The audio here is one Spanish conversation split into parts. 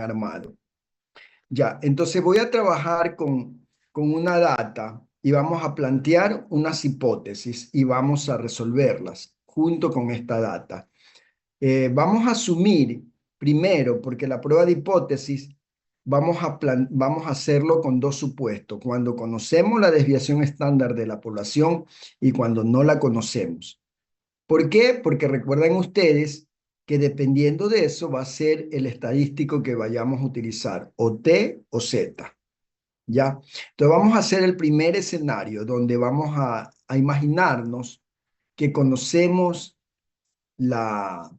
armado. Ya, entonces voy a trabajar con una data y vamos a plantear unas hipótesis y vamos a resolverlas junto con esta data. Vamos a asumir primero, porque la prueba de hipótesis vamos a hacerlo con dos supuestos, cuando conocemos la desviación estándar de la población y cuando no la conocemos. ¿Por qué? Porque recuerden ustedes que dependiendo de eso va a ser el estadístico que vayamos a utilizar, o T o Z, ¿ya? Entonces vamos a hacer el primer escenario donde vamos a imaginarnos que conocemos la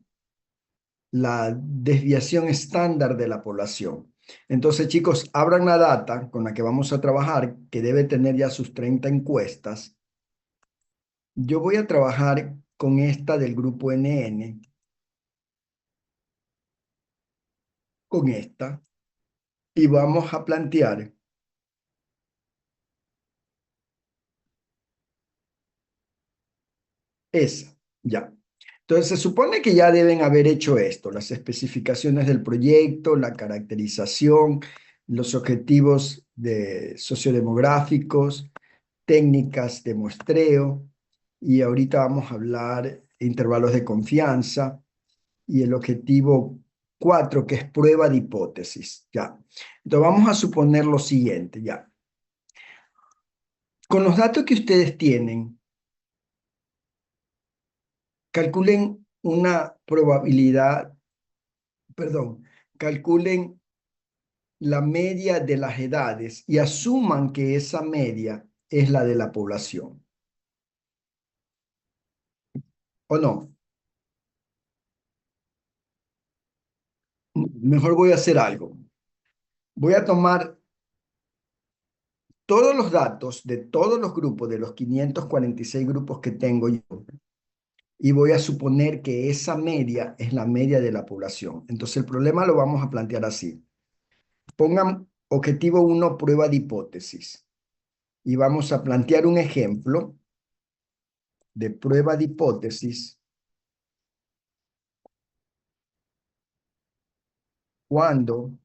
desviación estándar de la población. Entonces, chicos, abran la data con la que vamos a trabajar, que debe tener ya sus 30 encuestas. Yo voy a trabajar con esta del grupo NN, con esta, y vamos a plantear esa, ya. Entonces, se supone que ya deben haber hecho esto, las especificaciones del proyecto, la caracterización, los objetivos sociodemográficos, técnicas de muestreo, y ahorita vamos a hablar intervalos de confianza y el objetivo 4, que es prueba de hipótesis, ya. Entonces, vamos a suponer lo siguiente, ya. Con los datos que ustedes tienen, calculen una probabilidad, perdón, calculen la media de las edades y asuman que esa media es la de la población. ¿O no? Mejor voy a hacer algo. Voy a tomar todos los datos de todos los grupos, de los 546 grupos que tengo yo, y voy a suponer que esa media es la media de la población. Entonces el problema lo vamos a plantear así. Pongan objetivo 1, prueba de hipótesis. Y vamos a plantear un ejemplo de prueba de hipótesis cuando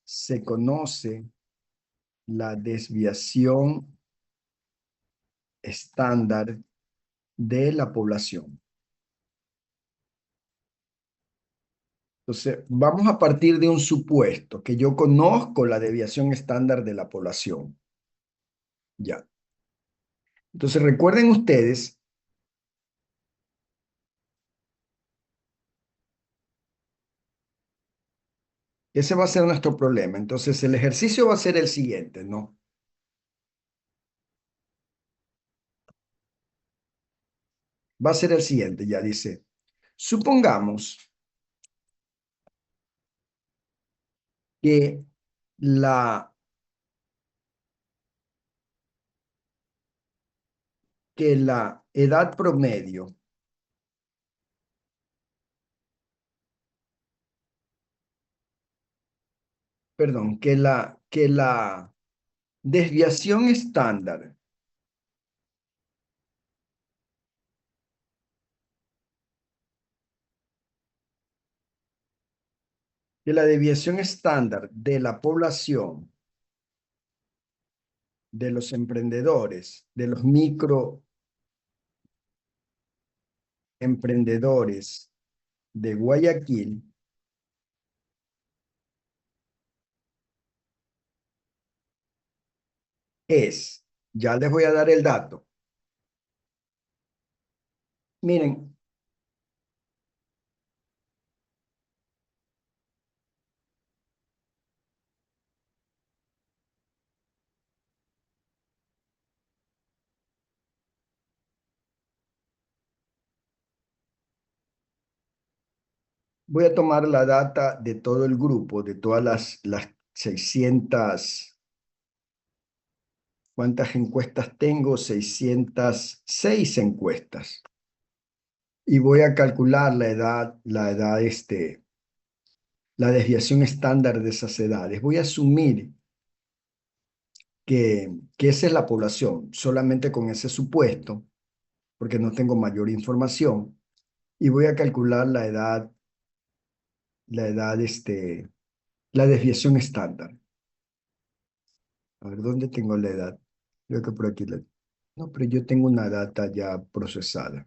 se conoce la desviación estándar de la población. Entonces, vamos a partir de un supuesto, que yo conozco la desviación estándar de la población. Ya. Entonces, recuerden ustedes, ese va a ser nuestro problema. Entonces, el ejercicio va a ser el siguiente, ¿no? Va a ser el siguiente, ya dice. Supongamos que la, que la edad promedio, perdón, que la desviación estándar de la población, de los emprendedores, de los microemprendedores de Guayaquil ya les voy a dar el dato. Miren, voy a tomar la data de todo el grupo, de todas las 600, ¿cuántas encuestas tengo? 606 encuestas. Y voy a calcular la desviación estándar de esas edades. Voy a asumir que esa es la población, solamente con ese supuesto, porque no tengo mayor información, y voy a calcular la edad, la desviación estándar. A ver, ¿dónde tengo la edad? Creo que por aquí la... No, pero yo tengo una data ya procesada.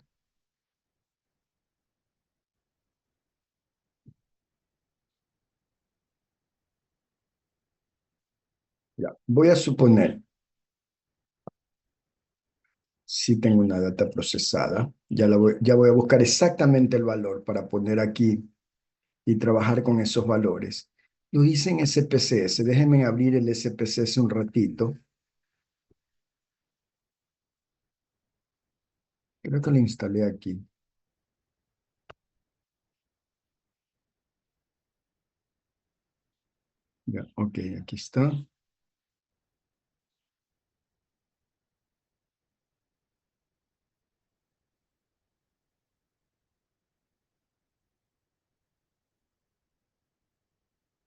Ya, voy a suponer, si tengo una data procesada, ya voy a buscar exactamente el valor para poner aquí y trabajar con esos valores. Lo hice en SPSS. Déjenme abrir el SPSS un ratito. Creo que lo instalé aquí. Ya, ok, aquí está.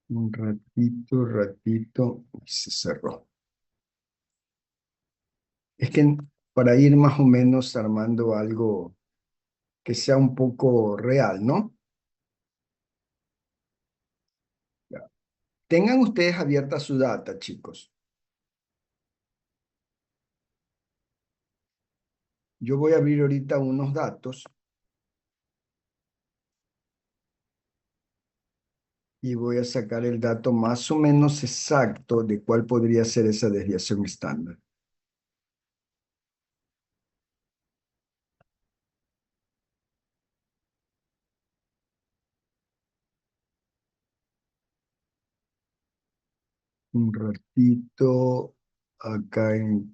Un ratito, ratito, y se cerró. Es que para ir más o menos armando algo que sea un poco real, ¿no? Ya. Tengan ustedes abierta su data, chicos. Yo voy a abrir ahorita unos datos y voy a sacar el dato más o menos exacto de cuál podría ser esa desviación estándar. Un ratito acá en...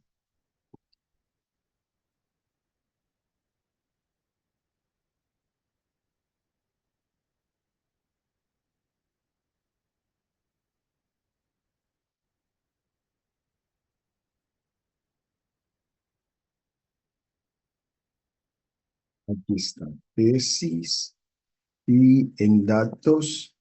Aquí está. Tesis y en datos.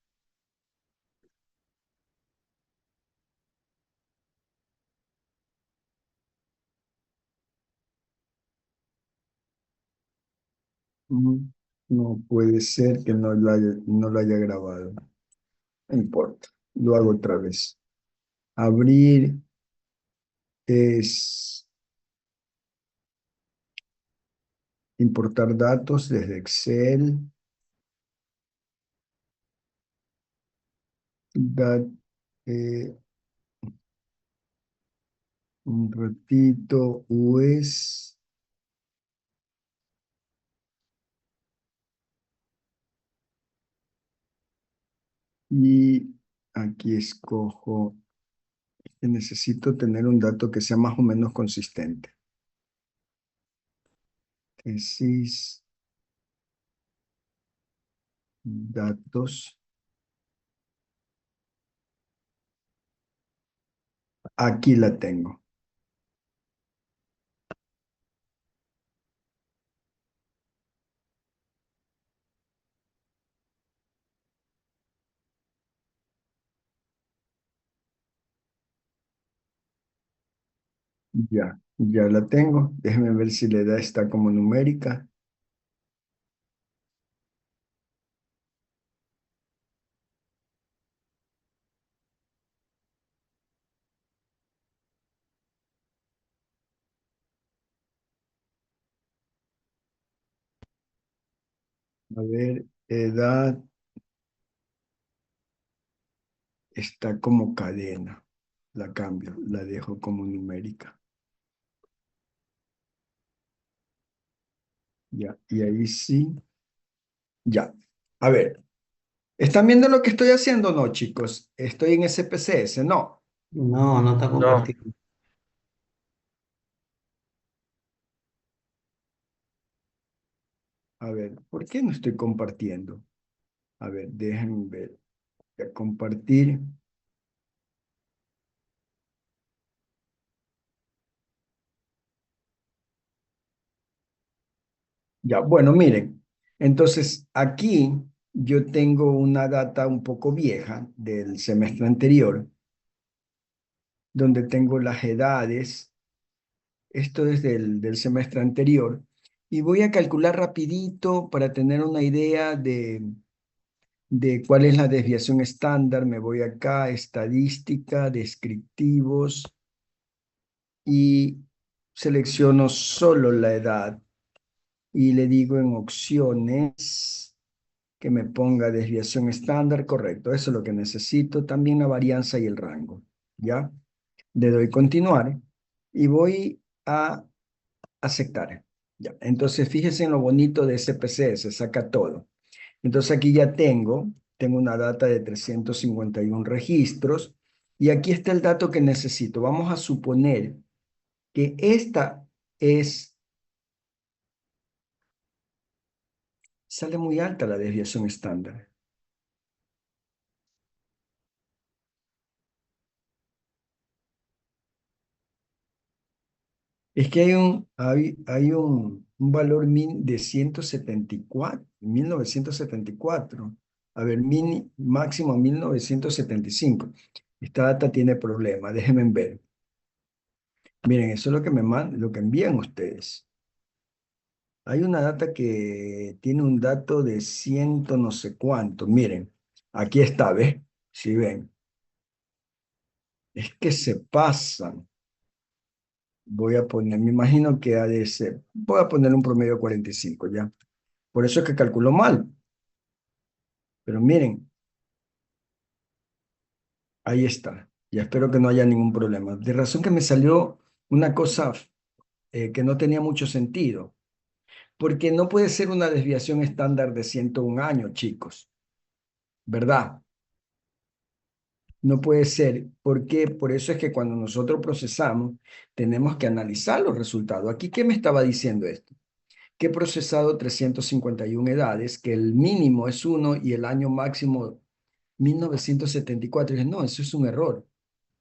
mm, No puede ser que no lo haya grabado. No importa. Lo hago otra vez. Abrir es importar datos desde Excel. Dat- eh, un ratito. US. Y aquí escojo que necesito tener un dato que sea más o menos consistente. Tesis, datos. Aquí la tengo. Ya la tengo. Déjeme ver si la edad está como numérica. A ver, edad está como cadena. La cambio, la dejo como numérica. Ya, y ahí sí. Ya. A ver, ¿están viendo lo que estoy haciendo o no, chicos? Estoy en SPSS, no. No, no está No. compartido. A ver, ¿por qué no estoy compartiendo? A ver, déjenme ver. Voy a compartir. Ya, bueno, miren. Entonces, aquí yo tengo una data un poco vieja del semestre anterior, donde tengo las edades. Esto es del semestre anterior. Y voy a calcular rapidito para tener una idea de cuál es la desviación estándar. Me voy acá, estadística, descriptivos y selecciono solo la edad y le digo en opciones que me ponga desviación estándar, correcto, eso es lo que necesito, también la varianza y el rango, ¿ya? Le doy continuar y voy a aceptar, ¿ya? Entonces fíjese en lo bonito de SPSS, saca todo. Entonces aquí ya tengo una data de 351 registros y aquí está el dato que necesito. Vamos a suponer que esta sale muy alta la desviación estándar. Es que hay un valor min de 174, 1974. A ver, min máximo 1975. Esta data tiene problemas, déjenme ver. Miren, eso es lo que lo que envían ustedes. Hay una data que tiene un dato de ciento no sé cuánto. Miren, aquí está, ¿ves? Si ven, es que se pasan. Voy a poner, me imagino que ha de ser, voy a poner un promedio de 45 ya. Por eso es que calculó mal. Pero miren, ahí está. Ya espero que no haya ningún problema. De razón que me salió una cosa que no tenía mucho sentido. Porque no puede ser una desviación estándar de 101 años, chicos. ¿Verdad? No puede ser. ¿Por qué? Por eso es que cuando nosotros procesamos, tenemos que analizar los resultados. Aquí, ¿qué me estaba diciendo esto? Que he procesado 351 edades, que el mínimo es 1 y el año máximo 1974. Y dije, no, eso es un error.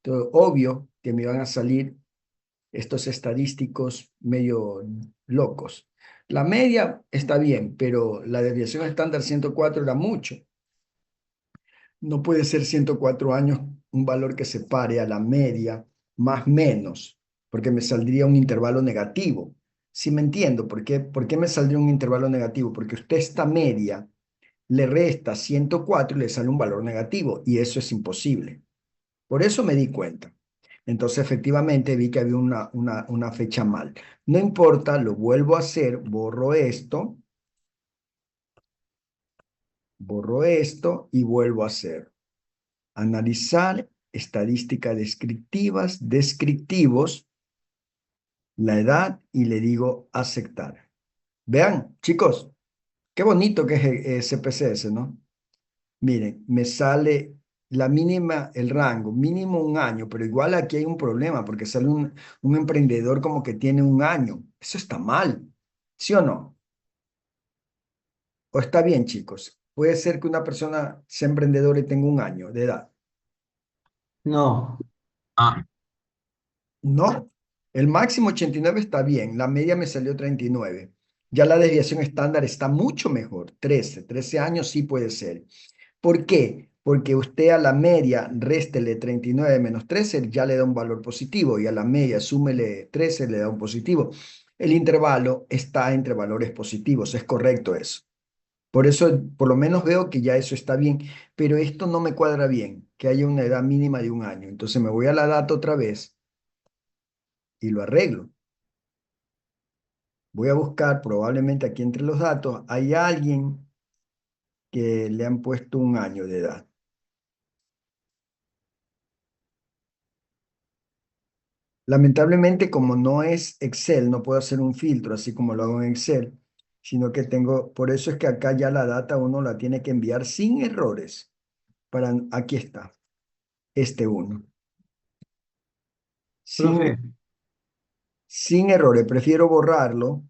Entonces, obvio que me iban a salir estos estadísticos medio locos. La media está bien, pero la desviación estándar 104 era mucho. No puede ser 104 años un valor que se pare a la media más menos, porque me saldría un intervalo negativo. Sí me entiendo, ¿por qué me saldría un intervalo negativo? Porque usted esta media le resta 104 y le sale un valor negativo, y eso es imposible. Por eso me di cuenta. Entonces, efectivamente, vi que había una fecha mal. No importa, lo vuelvo a hacer, borro esto y vuelvo a hacer. Analizar estadísticas descriptivas, descriptivos, la edad y le digo aceptar. Vean, chicos, qué bonito que es CPCS, ¿no? Miren, me sale la mínima, el rango, mínimo un año, pero igual aquí hay un problema porque sale un emprendedor como que tiene un año. Eso está mal, ¿sí o no? ¿O está bien, chicos? Puede ser que una persona sea emprendedora y tenga un año de edad. No, No, el máximo 89 está bien, la media me salió 39. Ya la desviación estándar está mucho mejor, 13 años sí puede ser. ¿Por qué? Porque usted a la media réstele 39 menos 13, ya le da un valor positivo, y a la media súmele 13, le da un positivo. El intervalo está entre valores positivos, es correcto eso. Por eso, por lo menos veo que ya eso está bien, pero esto no me cuadra bien, que haya una edad mínima de un año. Entonces me voy a la data otra vez y lo arreglo. Voy a buscar, probablemente aquí entre los datos, hay alguien que le han puesto un año de edad. Lamentablemente, como no es Excel, no puedo hacer un filtro así como lo hago en Excel, sino que por eso es que acá ya la data uno la tiene que enviar sin errores. Aquí está, este uno. profe, Sin errores, prefiero borrarlo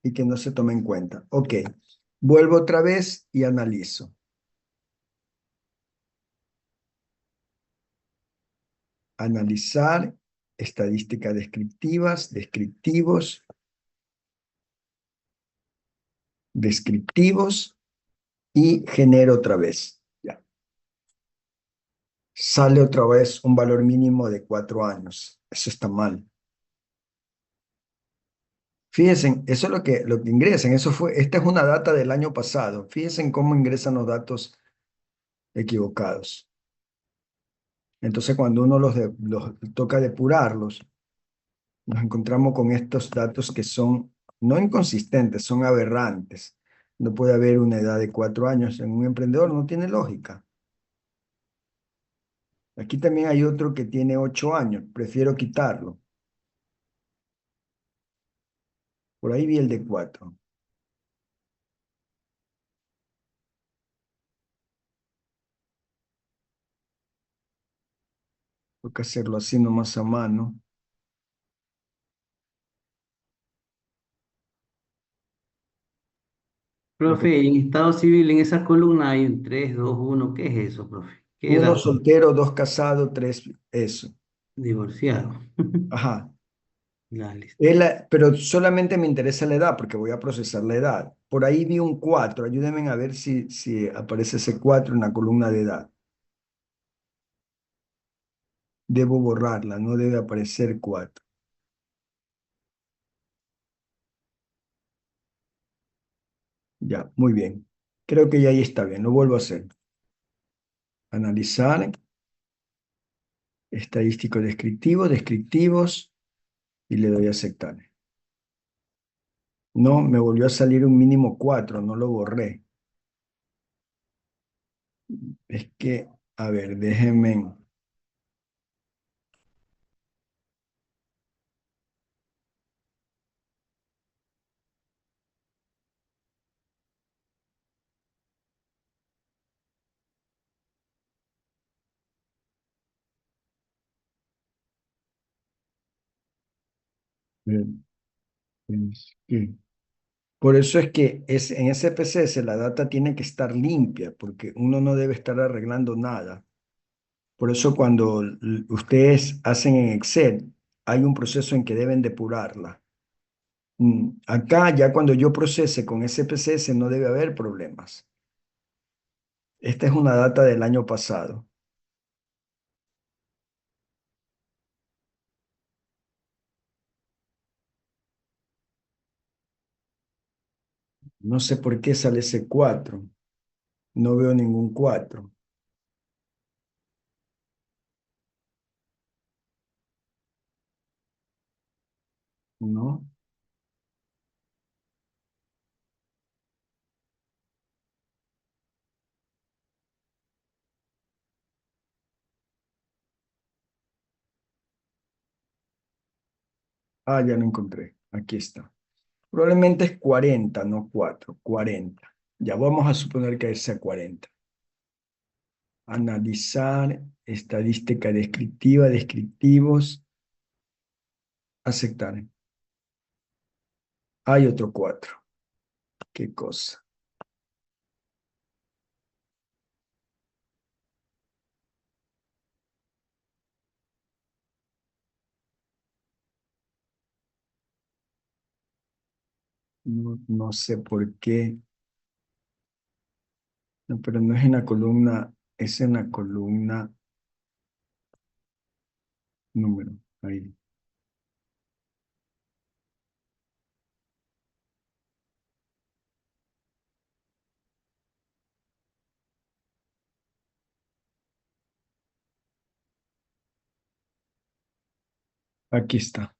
y que no se tome en cuenta. Ok, vuelvo otra vez y analizo. Analizar, estadísticas descriptivas, descriptivos y genero otra vez. Ya. Sale otra vez un valor mínimo de 4 años. Eso está mal. Fíjense, eso es lo que ingresan. Esta es una data del año pasado. Fíjense cómo ingresan los datos equivocados. Entonces, cuando uno los toca depurarlos, nos encontramos con estos datos que son no inconsistentes, son aberrantes. No puede haber una edad de 4 años en un emprendedor, no tiene lógica. Aquí también hay otro que tiene 8 años, prefiero quitarlo. Por ahí vi el de 4. Tengo que hacerlo así nomás a mano. Porque Profe, en estado civil, en esa columna hay un 3, 2, 1. ¿Qué es eso, profe? ¿Qué uno edad? soltero, dos casados, tres, eso. Divorciado. Ajá. Ya, listo. Pero solamente me interesa la edad porque voy a procesar la edad. Por ahí vi un 4. Ayúdenme a ver si aparece ese 4 en la columna de edad. Debo borrarla, no debe aparecer 4. Ya, muy bien. Creo que ya ahí está bien. Lo vuelvo a hacer. Analizar, estadístico descriptivo, descriptivos y le doy a aceptar. No, me volvió a salir un mínimo 4. No lo borré. Es que, a ver, déjenme. Es que- Por eso es que en SPSS la data tiene que estar limpia, porque uno no debe estar arreglando nada. Por eso cuando ustedes hacen en Excel, hay un proceso en que deben depurarla. Acá ya cuando yo procese con SPSS no debe haber problemas. Esta es una data del año pasado. No sé por qué sale ese 4. No veo ningún 4, ¿no? Ah, ya lo encontré. Aquí está. Probablemente es 40, no 4. 40. Ya vamos a suponer que sea 40. Analizar, estadística descriptiva, descriptivos, aceptar. Hay otro 4. ¿Qué cosa? No, no sé por qué. No, pero no es en la columna, es en la columna número. Ahí. Aquí está.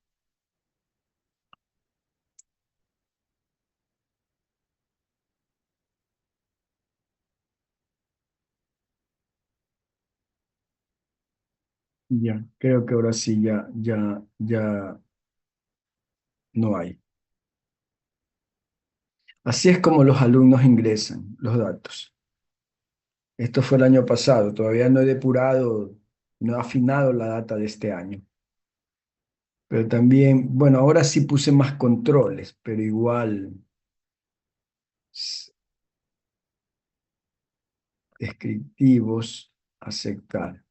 Ya, creo que ahora sí, ya no hay. Así es como los alumnos ingresan los datos. Esto fue el año pasado, todavía no he depurado, no he afinado la data de este año. Pero también, bueno, ahora sí puse más controles, pero igual, descriptivos, aceptar.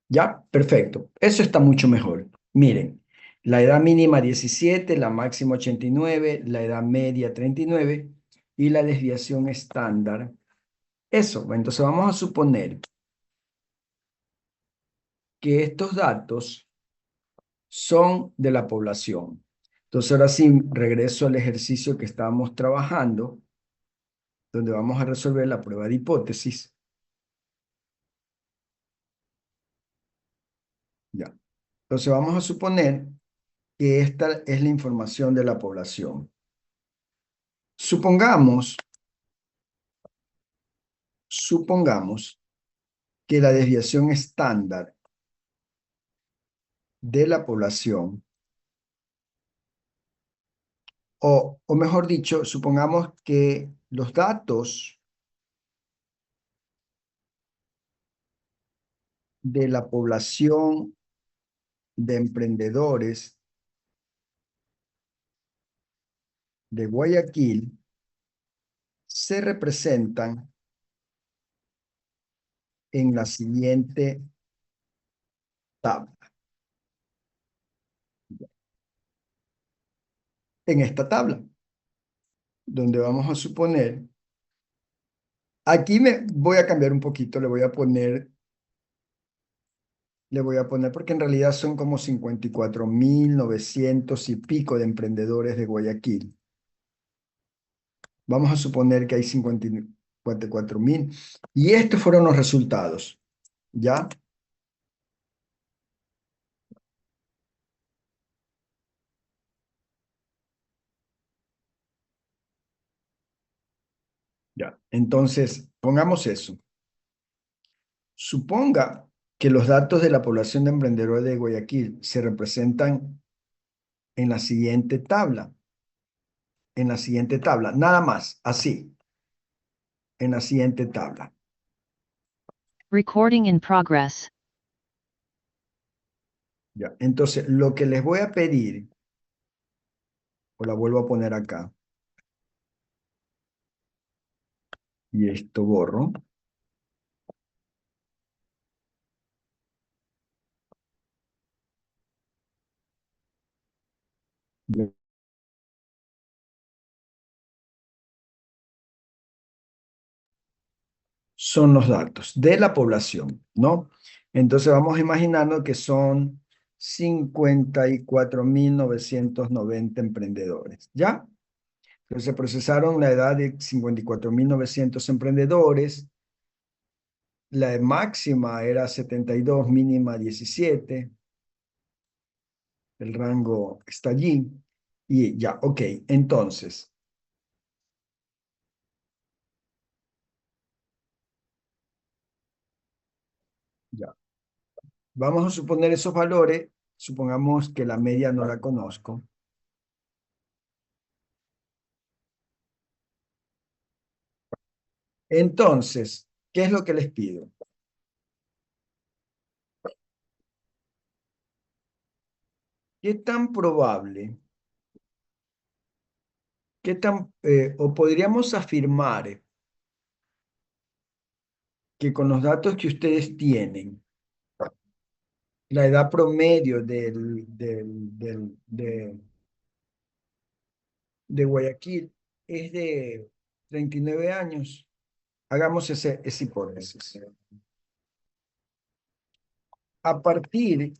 Ya, perfecto. Eso está mucho mejor. Miren, la edad mínima 17, la máxima 89, la edad media 39 y la desviación estándar. Eso, entonces vamos a suponer que estos datos son de la población. Entonces ahora sí regreso al ejercicio que estábamos trabajando, donde vamos a resolver la prueba de hipótesis. Entonces vamos a suponer que esta es la información de la población. Supongamos que la desviación estándar de la población, o mejor dicho, supongamos que los datos de la población de emprendedores de Guayaquil se representan en la siguiente tabla. En esta tabla, donde vamos a suponer, aquí me voy a cambiar un poquito, le voy a poner porque en realidad son como 54.900 y pico de emprendedores de Guayaquil. Vamos a suponer que hay 54.000 y estos fueron los resultados, ¿ya? Ya. Entonces, pongamos eso. Suponga que los datos de la población de emprendedores de Guayaquil se representan en la siguiente tabla, nada más, así, en la siguiente tabla. Recording in progress. Ya. Entonces, lo que les voy a pedir, o la vuelvo a poner acá, y esto borro. Son los datos de la población, ¿no? Entonces vamos imaginando que son 54.990 emprendedores, ¿ya? Entonces se procesaron la edad de 54.900 emprendedores, la máxima era 72, mínima 17, el rango está allí, y ya, ok, entonces, ya, vamos a suponer esos valores, supongamos que la media no la conozco. Entonces, ¿qué es lo que les pido? ¿Qué tan probable, o podríamos afirmar que con los datos que ustedes tienen, la edad promedio de Guayaquil es de 39 años? Hagamos esa hipótesis. A partir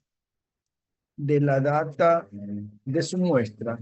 de la data de su muestra,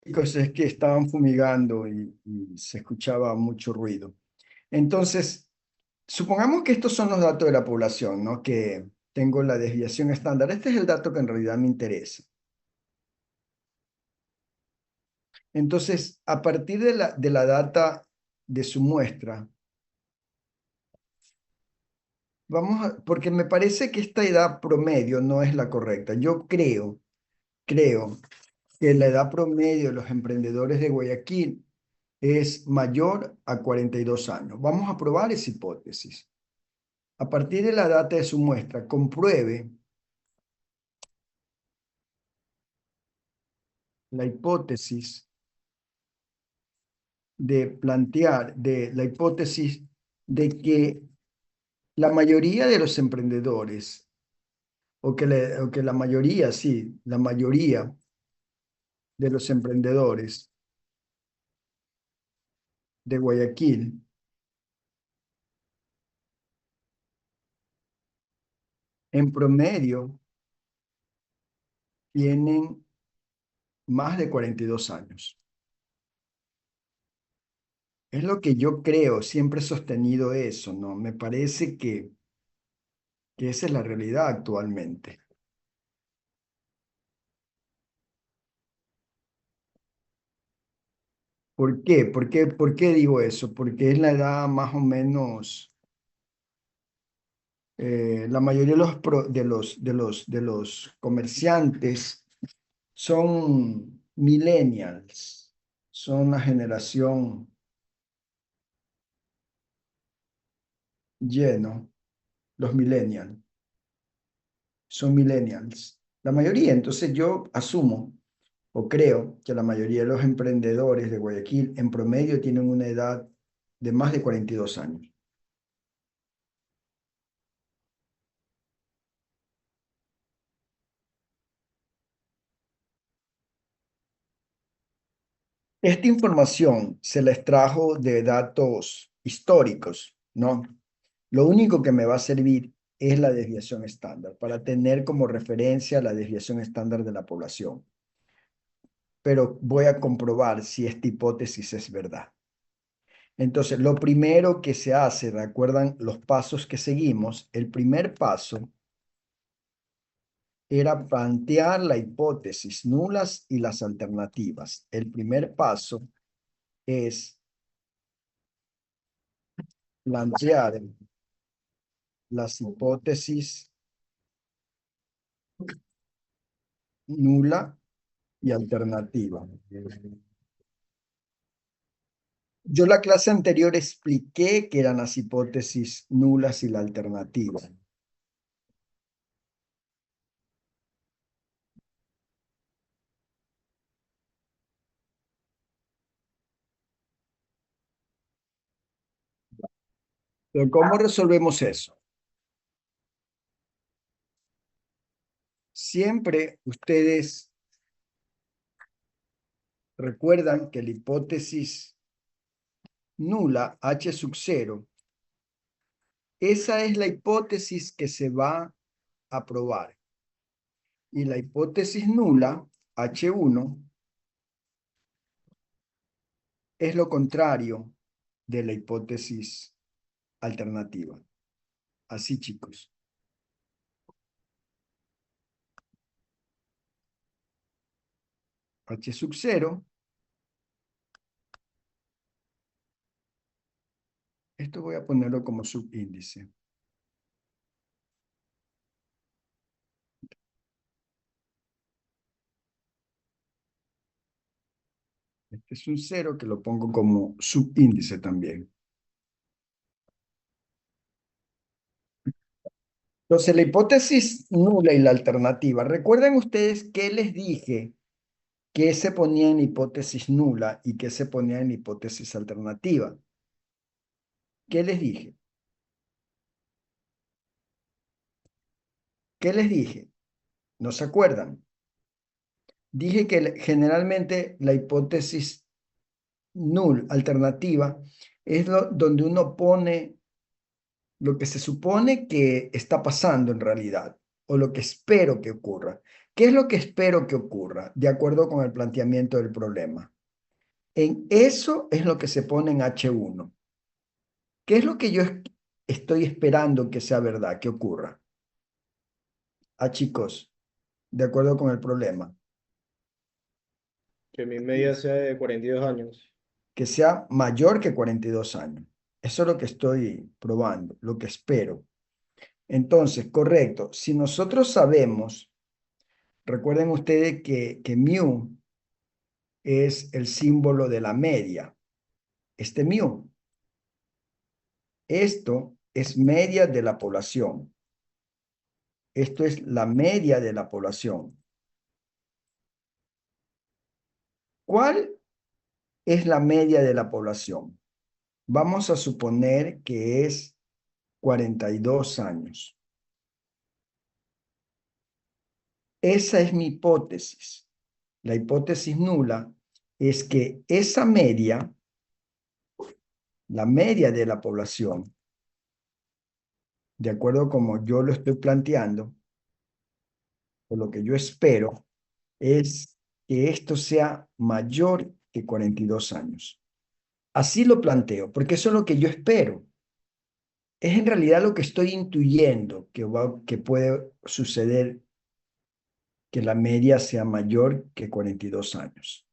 chicos, es que estaban fumigando y se escuchaba mucho ruido. Entonces, supongamos que estos son los datos de la población, ¿no? Que tengo la desviación estándar. Este es el dato que en realidad me interesa. Entonces, a partir de la data de su muestra, porque me parece que esta edad promedio no es la correcta. Yo creo que la edad promedio de los emprendedores de Guayaquil es mayor a 42 años. Vamos a probar esa hipótesis. A partir de la data de su muestra, compruebe la hipótesis de la hipótesis de que la mayoría de los emprendedores, o que la mayoría, sí, la mayoría de los emprendedores de Guayaquil, en promedio, tienen más de 42 años. Es lo que yo creo, siempre he sostenido eso, ¿no? Me parece que esa es la realidad actualmente. ¿Por qué? ¿Por qué digo eso? Porque es la edad más o menos, la mayoría de de los comerciantes son millennials, son la generación lleno, los millennials, son millennials. La mayoría, entonces yo asumo o creo que la mayoría de los emprendedores de Guayaquil en promedio tienen una edad de más de 42 años. Esta información se la extrajo de datos históricos, ¿no? Lo único que me va a servir es la desviación estándar, para tener como referencia la desviación estándar de la población. Pero voy a comprobar si esta hipótesis es verdad. Entonces, lo primero que se hace, ¿recuerdan los pasos que seguimos? El primer paso era plantear la hipótesis nulas y las alternativas. El primer paso es plantear las hipótesis nula y alternativa. Yo la clase anterior expliqué que eran las hipótesis nulas y la alternativa. Pero ¿cómo resolvemos eso? Siempre ustedes recuerdan que la hipótesis nula, H sub 0, esa es la hipótesis que se va a probar. Y la hipótesis nula, H1, es lo contrario de la hipótesis alternativa. Así, chicos. H sub 0, esto voy a ponerlo como subíndice. Este es un 0 que lo pongo como subíndice también. Entonces, la hipótesis nula y la alternativa. ¿Recuerdan ustedes qué les dije? ¿Qué se ponía en hipótesis nula y qué se ponía en hipótesis alternativa? ¿Qué les dije? ¿Qué les dije? ¿No se acuerdan? Dije que generalmente la hipótesis null, alternativa, es donde uno pone lo que se supone que está pasando en realidad, o lo que espero que ocurra. ¿Qué es lo que espero que ocurra, de acuerdo con el planteamiento del problema? En eso es lo que se pone en H1. ¿Qué es lo que yo estoy esperando que sea verdad, que ocurra? Ah, chicos, de acuerdo con el problema, Que mi media sea de 42 años. que sea mayor que 42 años. Eso es lo que estoy probando, lo que espero. Entonces, correcto. Si nosotros sabemos, recuerden ustedes que mu es el símbolo de la media. Este mu. Esto es media de la población. Esto es la media de la población. ¿Cuál es la media de la población? Vamos a suponer que es 42 años. Esa es mi hipótesis. La hipótesis nula es que esa media, la media de la población, de acuerdo como yo lo estoy planteando, o lo que yo espero, es que esto sea mayor que 42 años. Así lo planteo, porque eso es lo que yo espero. Es en realidad lo que estoy intuyendo que puede suceder, que la media sea mayor que 42 años.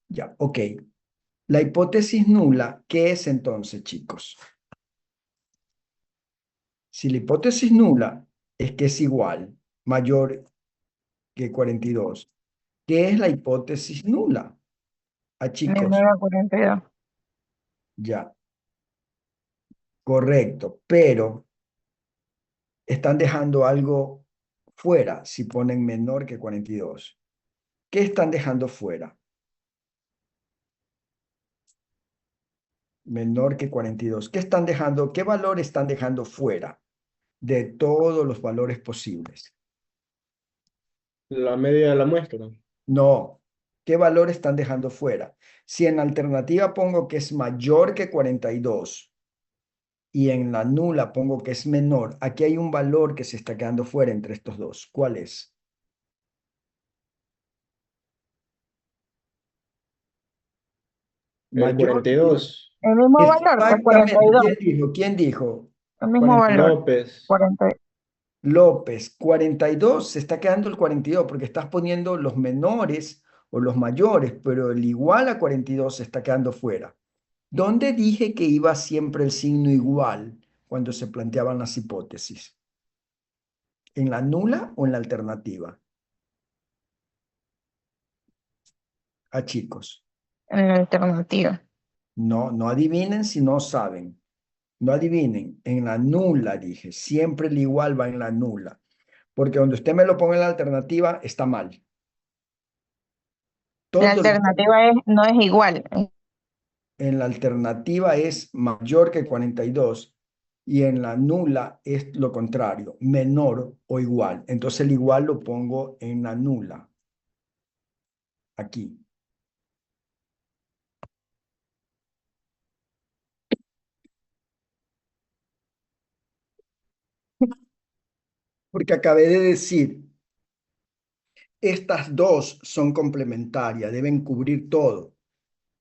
Ya, ok. La hipótesis nula, ¿qué es entonces, chicos? Si la hipótesis nula es que es igual, mayor que 42, ¿qué es la hipótesis nula? Ah, chicos, Menor a 42. ya, correcto, pero están dejando algo fuera si ponen menor que 42. ¿Qué están dejando fuera? Menor que 42. ¿Qué están dejando? ¿Qué valor están dejando fuera de todos los valores posibles? La media de la muestra. No. ¿Qué valor están dejando fuera? Si en la alternativa pongo que es mayor que 42 y en la nula pongo que es menor, aquí hay un valor que se está quedando fuera entre estos dos. ¿Cuál es? El Mayor. 42. El mismo valor, pues Exactamente. 42. ¿Quién dijo? ¿Quién dijo? El mismo 40. valor, López. 40. López, 42, se está quedando el 42 porque estás poniendo los menores o los mayores, pero el igual a 42 se está quedando fuera. ¿Dónde dije que iba siempre el signo igual cuando se planteaban las hipótesis? ¿En la nula o en la alternativa? A chicos. En la alternativa. No, no adivinen si no saben. No adivinen. En la nula dije. Siempre el igual va en la nula. Porque donde usted me lo ponga en la alternativa, está mal. La Todo alternativa no es igual. en la alternativa es mayor que 42 y en la nula es lo contrario, menor o igual. Entonces el igual lo pongo en la nula, aquí. Porque acabé de decir, estas dos son complementarias, deben cubrir todo.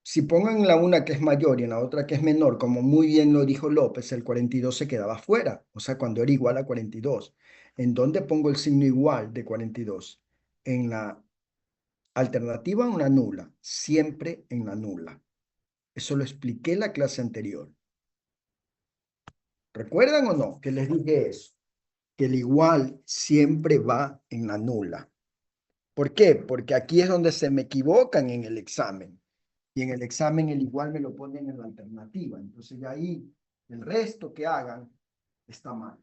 Si pongo en la una que es mayor y en la otra que es menor, como muy bien lo dijo López, el 42 se quedaba fuera, o sea, cuando era igual a 42. ¿En dónde pongo el signo igual de 42? En la alternativa, una nula, siempre en la nula. Eso lo expliqué en la clase anterior. ¿Recuerdan o no que les dije eso? Que el igual siempre va en la nula. ¿Por qué? Porque aquí es donde se me equivocan en el examen. Y en el examen el igual me lo ponen en la alternativa. Entonces de ahí el resto que hagan está mal.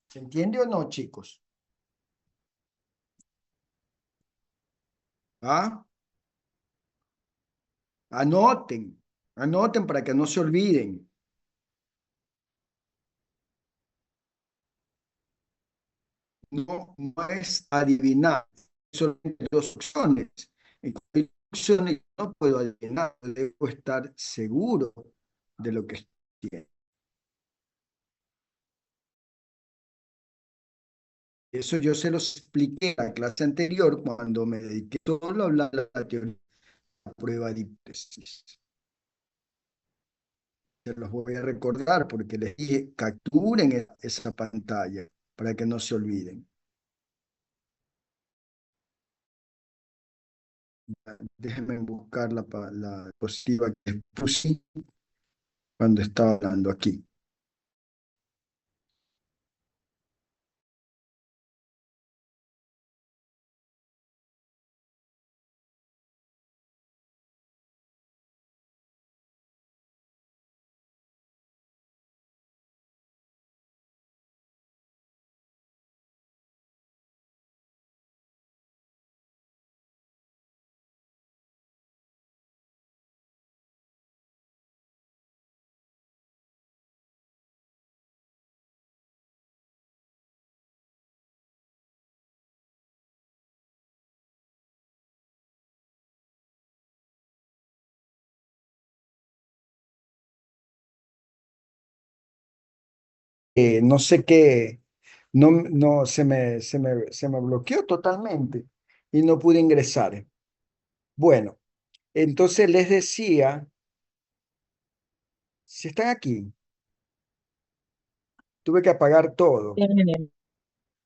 ¿Se entiende o no, chicos? ¿Ah? Anoten, anoten para que no se olviden. No es adivinar, solamente dos opciones. En cualquier opción no puedo adivinar, debo estar seguro de lo que estoy haciendo. Eso yo se los expliqué en la clase anterior cuando me dediqué solo a hablar de la teoría de la prueba de hipótesis. Se los voy a recordar porque les dije, capturen esa pantalla para que no se olviden. Déjenme buscar la diapositiva que puse cuando estaba hablando aquí. no sé qué, no, se me bloqueó totalmente y no pude ingresar. Bueno, entonces les decía, si están aquí, tuve que apagar todo.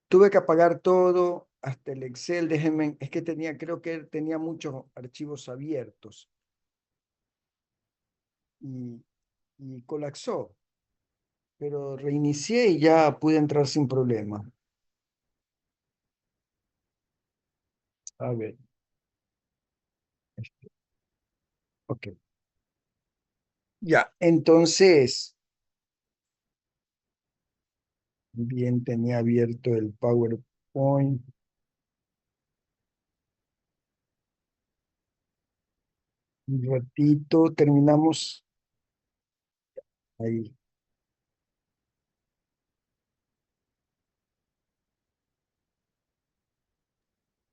Tuve que apagar todo, hasta el Excel, déjenme, es que creo que tenía muchos archivos abiertos y, y colapsó, pero reinicié y ya pude entrar sin problema. A ver, ok. Ya, entonces, bien, tenía abierto el PowerPoint. Un ratito, terminamos ahí.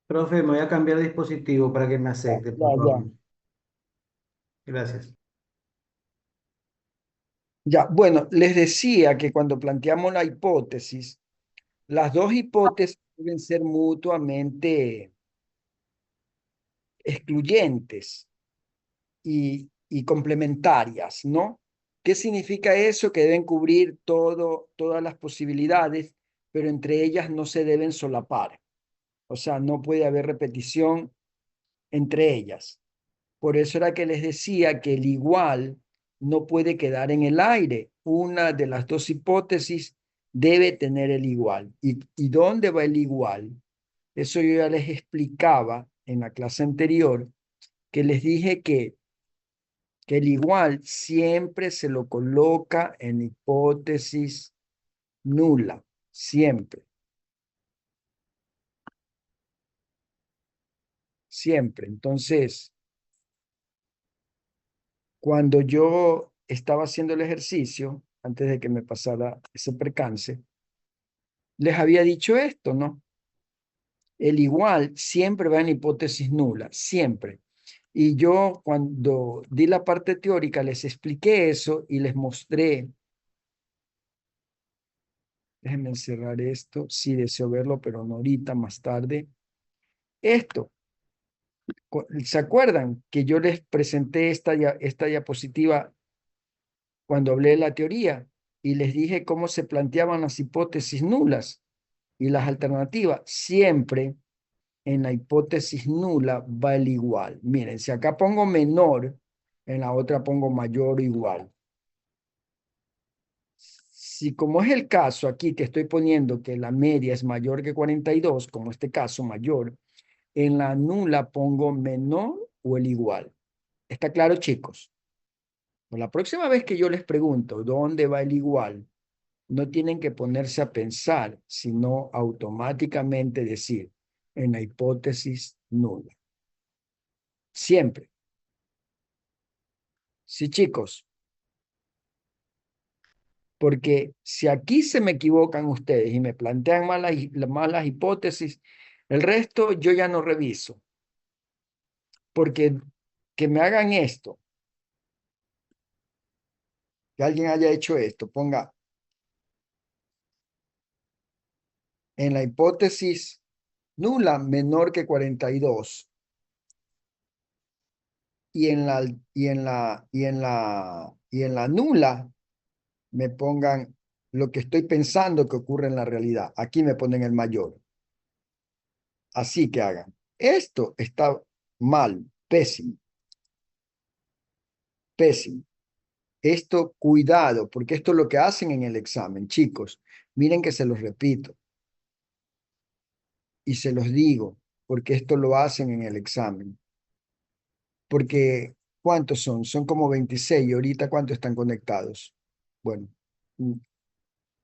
Profe, me voy a cambiar de dispositivo para que me Ya, acepte, ya, por ya. favor. Gracias. Ya, bueno, les decía que cuando planteamos la hipótesis, las dos hipótesis deben ser mutuamente excluyentes y complementarias, ¿no? ¿Qué significa eso? Que deben cubrir todas las posibilidades, pero entre ellas no se deben solapar. O sea, no puede haber repetición entre ellas. Por eso era que les decía que el igual no puede quedar en el aire. Una de las dos hipótesis debe tener el igual. ¿Y dónde va el igual? Eso yo ya les explicaba en la clase anterior, que les dije que el igual siempre se lo coloca en hipótesis nula, siempre, siempre. Entonces, cuando yo estaba haciendo el ejercicio, antes de que me pasara ese percance, les había dicho esto, ¿no? El igual siempre va en hipótesis nula, siempre. Y yo cuando di la parte teórica les expliqué eso y les mostré, déjenme encerrar esto, sí deseo verlo, pero no ahorita, más tarde. Esto, ¿se acuerdan que yo les presenté esta diapositiva cuando hablé de la teoría y les dije cómo se planteaban las hipótesis nulas y las alternativas? Siempre en la hipótesis nula va el igual. Miren, si acá pongo menor, en la otra pongo mayor o igual. Si como es el caso aquí que estoy poniendo que la media es mayor que 42, como este caso mayor, en la nula pongo menor o el igual. ¿Está claro, chicos? Pues la próxima vez que yo les pregunto dónde va el igual, no tienen que ponerse a pensar, sino automáticamente decir en la hipótesis nula. Siempre. Sí, chicos. Porque si aquí se me equivocan ustedes y me plantean malas hipótesis, el resto yo ya no reviso. Porque que me hagan esto, que alguien haya hecho esto, ponga en la hipótesis nula menor que 42 y en la nula me pongan lo que estoy pensando que ocurre en la realidad. Aquí me ponen el mayor. Así que hagan. Esto está mal, pésimo, pésimo. Esto, cuidado, porque esto es lo que hacen en el examen, chicos. Miren que se los repito y se los digo, porque esto lo hacen en el examen. Porque, ¿cuántos son? Son como 26. ¿Y ahorita cuántos están conectados? Bueno, mm,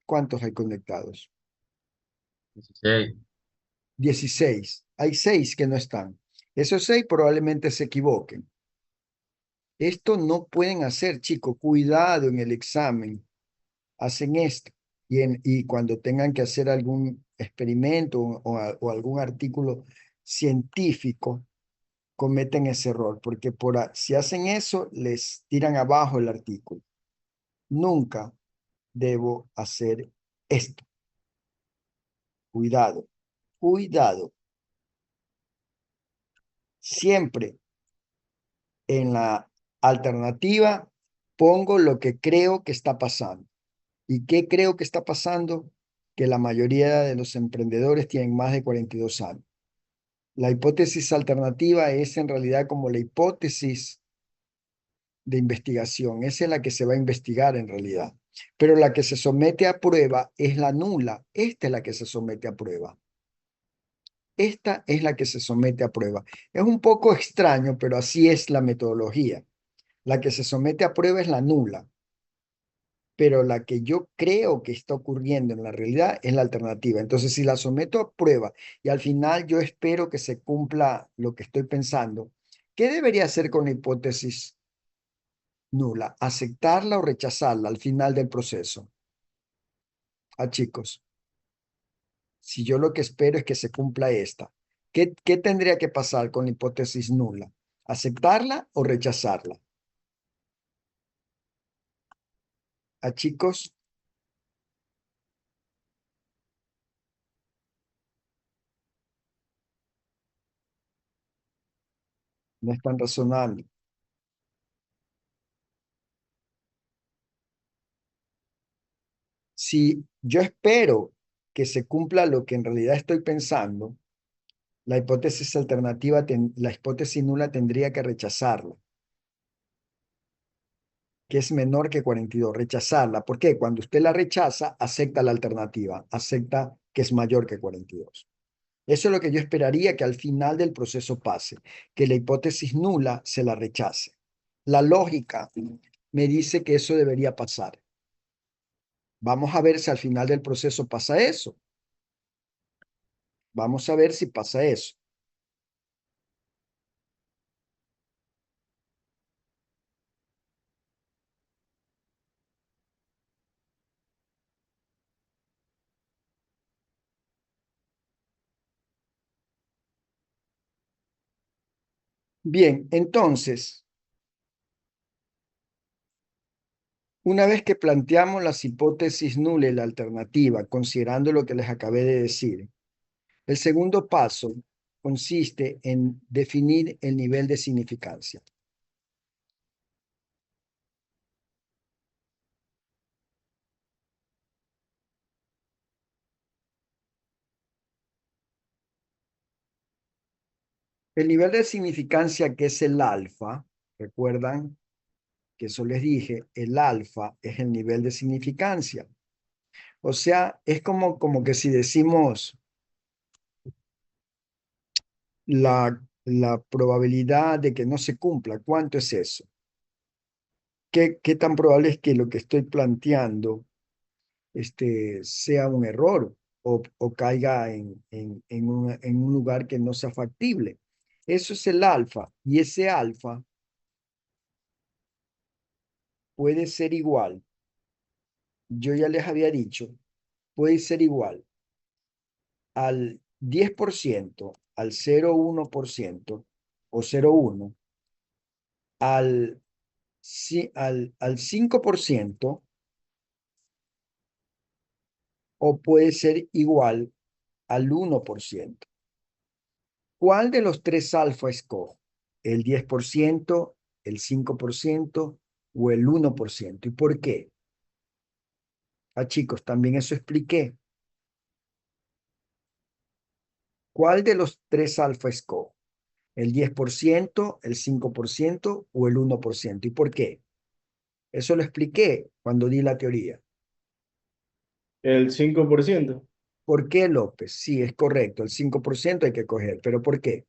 ¿cuántos hay conectados? 16. 16. Hay 6 que no están. Esos 6 probablemente se equivoquen. Esto no pueden hacer, chicos. Cuidado en el examen. Hacen esto. Y cuando tengan que hacer algún experimento o algún artículo científico, cometen ese error, porque si hacen eso, les tiran abajo el artículo. Nunca debo hacer esto. Cuidado, cuidado. Siempre en la alternativa pongo lo que creo que está pasando. ¿Y qué creo que está pasando? Que la mayoría de los emprendedores tienen más de 42 años. La hipótesis alternativa es en realidad como la hipótesis de investigación. Esa es la que se va a investigar en realidad. Pero la que se somete a prueba es la nula. Esta es la que se somete a prueba. Esta es la que se somete a prueba. Es un poco extraño, pero así es la metodología. La que se somete a prueba es la nula, pero la que yo creo que está ocurriendo en la realidad es la alternativa. Entonces, si la someto a prueba y al final yo espero que se cumpla lo que estoy pensando, ¿qué debería hacer con la hipótesis nula? ¿Aceptarla o rechazarla al final del proceso? Chicos, si yo lo que espero es que se cumpla esta, ¿qué tendría que pasar con la hipótesis nula? ¿Aceptarla o rechazarla? Chicos, no están razonando. Si yo espero que se cumpla lo que en realidad estoy pensando, la hipótesis alternativa, la hipótesis nula tendría que rechazarla, que es menor que 42, rechazarla. ¿Por qué? Cuando usted la rechaza, acepta la alternativa, acepta que es mayor que 42. Eso es lo que yo esperaría que al final del proceso pase, que la hipótesis nula se la rechace. La lógica me dice que eso debería pasar. Vamos a ver si al final del proceso pasa eso. Vamos a ver si pasa eso. Bien, entonces, una vez que planteamos las hipótesis nula y la alternativa, considerando lo que les acabé de decir, el segundo paso consiste en definir el nivel de significancia. El nivel de significancia, que es el alfa, recuerdan que eso les dije, el alfa es el nivel de significancia. O sea, es como que si decimos la probabilidad de que no se cumpla, ¿cuánto es eso? ¿Qué tan probable es que lo que estoy planteando sea un error o caiga en un lugar que no sea factible? Eso es el alfa, y ese alfa puede ser igual, yo ya les había dicho, puede ser igual al 10%, al 0,1% o 0,1, al, al 5%, o puede ser igual al 1%. ¿Cuál de los tres alfa escojo? ¿El 10%, el 5% o el 1%? ¿Y por qué? Chicos, también eso expliqué. ¿Cuál de los tres alfa escojo? ¿El 10%, el 5% o el 1%? ¿Y por qué? Eso lo expliqué cuando di la teoría. El 5%, ¿Por qué, López? Sí, es correcto, el 5% hay que coger, pero ¿por qué?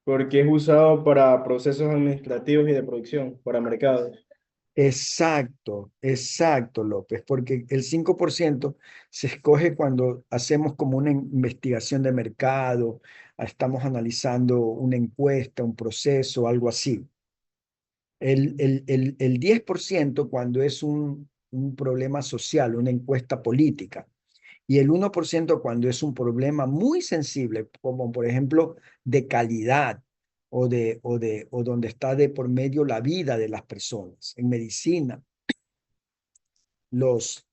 porque es usado para procesos administrativos y de producción, para mercados. Exacto, exacto, López, porque el 5% se escoge cuando hacemos como una investigación de mercado, estamos analizando una encuesta, un proceso, algo así. El 10% cuando es un problema social, una encuesta política, y el 1% cuando es un problema muy sensible, como por ejemplo de calidad o donde está de por medio la vida de las personas. En medicina, los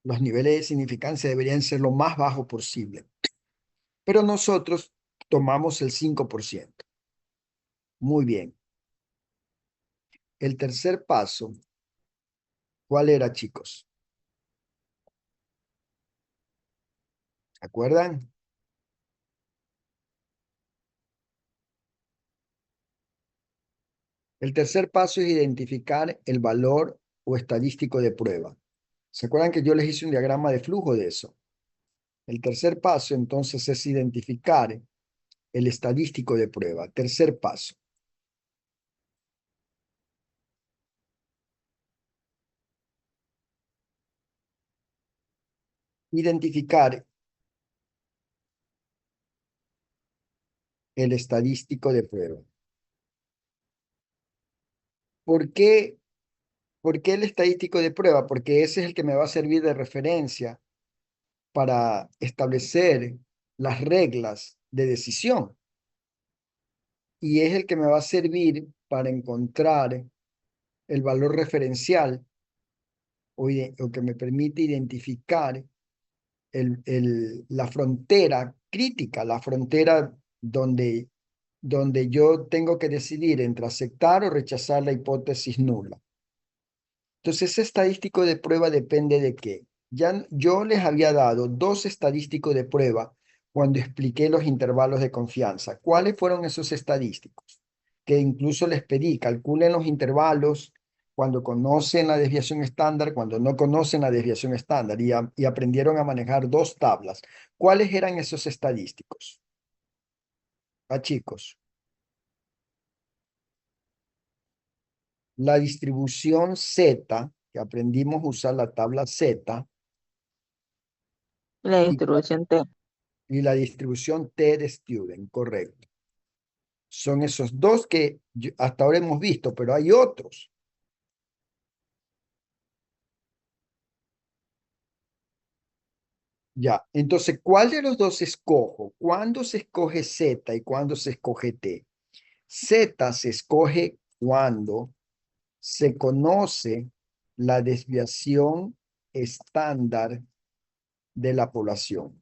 Los niveles de significancia deberían ser lo más bajos posible. Pero nosotros tomamos el 5%. Muy bien. El tercer paso, ¿cuál era, chicos? ¿Se acuerdan? El tercer paso es identificar el valor o estadístico de prueba. ¿Se acuerdan que yo les hice un diagrama de flujo de eso? El tercer paso, entonces, es identificar el estadístico de prueba. Tercer paso. Identificar el estadístico de prueba. ¿Por qué? ¿Por qué el estadístico de prueba? Porque ese es el que me va a servir de referencia para establecer las reglas de decisión. Y es el que me va a servir para encontrar el valor referencial o que me permite identificar la frontera crítica, la frontera donde yo tengo que decidir entre aceptar o rechazar la hipótesis nula. Entonces, ese estadístico de prueba depende de qué. Ya yo les había dado 2 estadísticos de prueba cuando expliqué los intervalos de confianza. ¿Cuáles fueron esos estadísticos? Que incluso les pedí, calculen los intervalos cuando conocen la desviación estándar, cuando no conocen la desviación estándar y aprendieron a manejar 2 tablas. ¿Cuáles eran esos estadísticos? Chicos, la distribución Z, que aprendimos a usar la tabla Z, La y, distribución T. y la distribución T de Student, correcto. Son esos 2 que hasta ahora hemos visto, pero hay otros. Ya, entonces, ¿cuál de los 2 escojo? ¿Cuándo se escoge Z y cuándo se escoge T? Z se escoge cuando se conoce la desviación estándar de la población.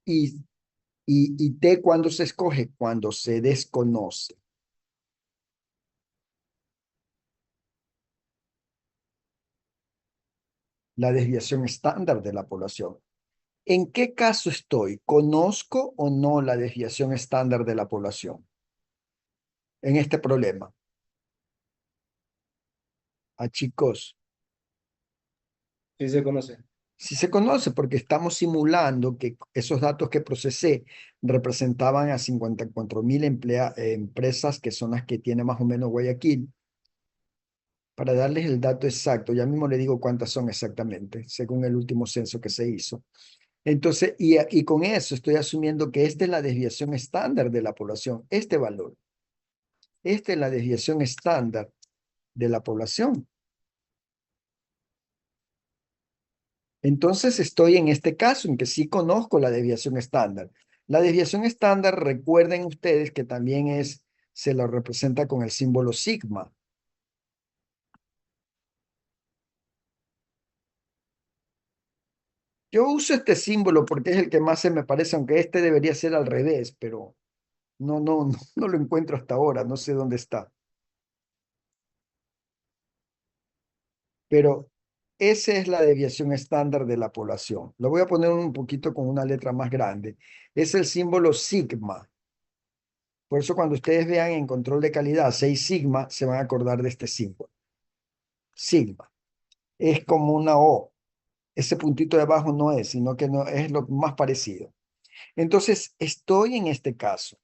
Y T, ¿cuándo se escoge? Cuando se desconoce la desviación estándar de la población. ¿En qué caso estoy? ¿Conozco o no la desviación estándar de la población en este problema? Chicos, Sí se conoce. sí se conoce porque estamos simulando que esos datos que procesé representaban a 54,000 empresas, que son las que tiene más o menos Guayaquil. Para darles el dato exacto, ya mismo le digo cuántas son exactamente, según el último censo que se hizo. Entonces, y con eso estoy asumiendo que esta es la desviación estándar de la población, este valor. Esta es la desviación estándar de la población. Entonces estoy en este caso en que sí conozco la desviación estándar. La desviación estándar, recuerden ustedes que también se lo representa con el símbolo sigma. Yo uso este símbolo porque es el que más se me parece, aunque este debería ser al revés, pero no lo encuentro hasta ahora, no sé dónde está. Pero esa es la desviación estándar de la población. Lo voy a poner un poquito con una letra más grande. Es el símbolo sigma. Por eso cuando ustedes vean en control de calidad 6 sigma, se van a acordar de este símbolo. Sigma. Es como una O. Ese puntito de abajo no es, sino que no, es lo más parecido. Entonces, estoy en este caso,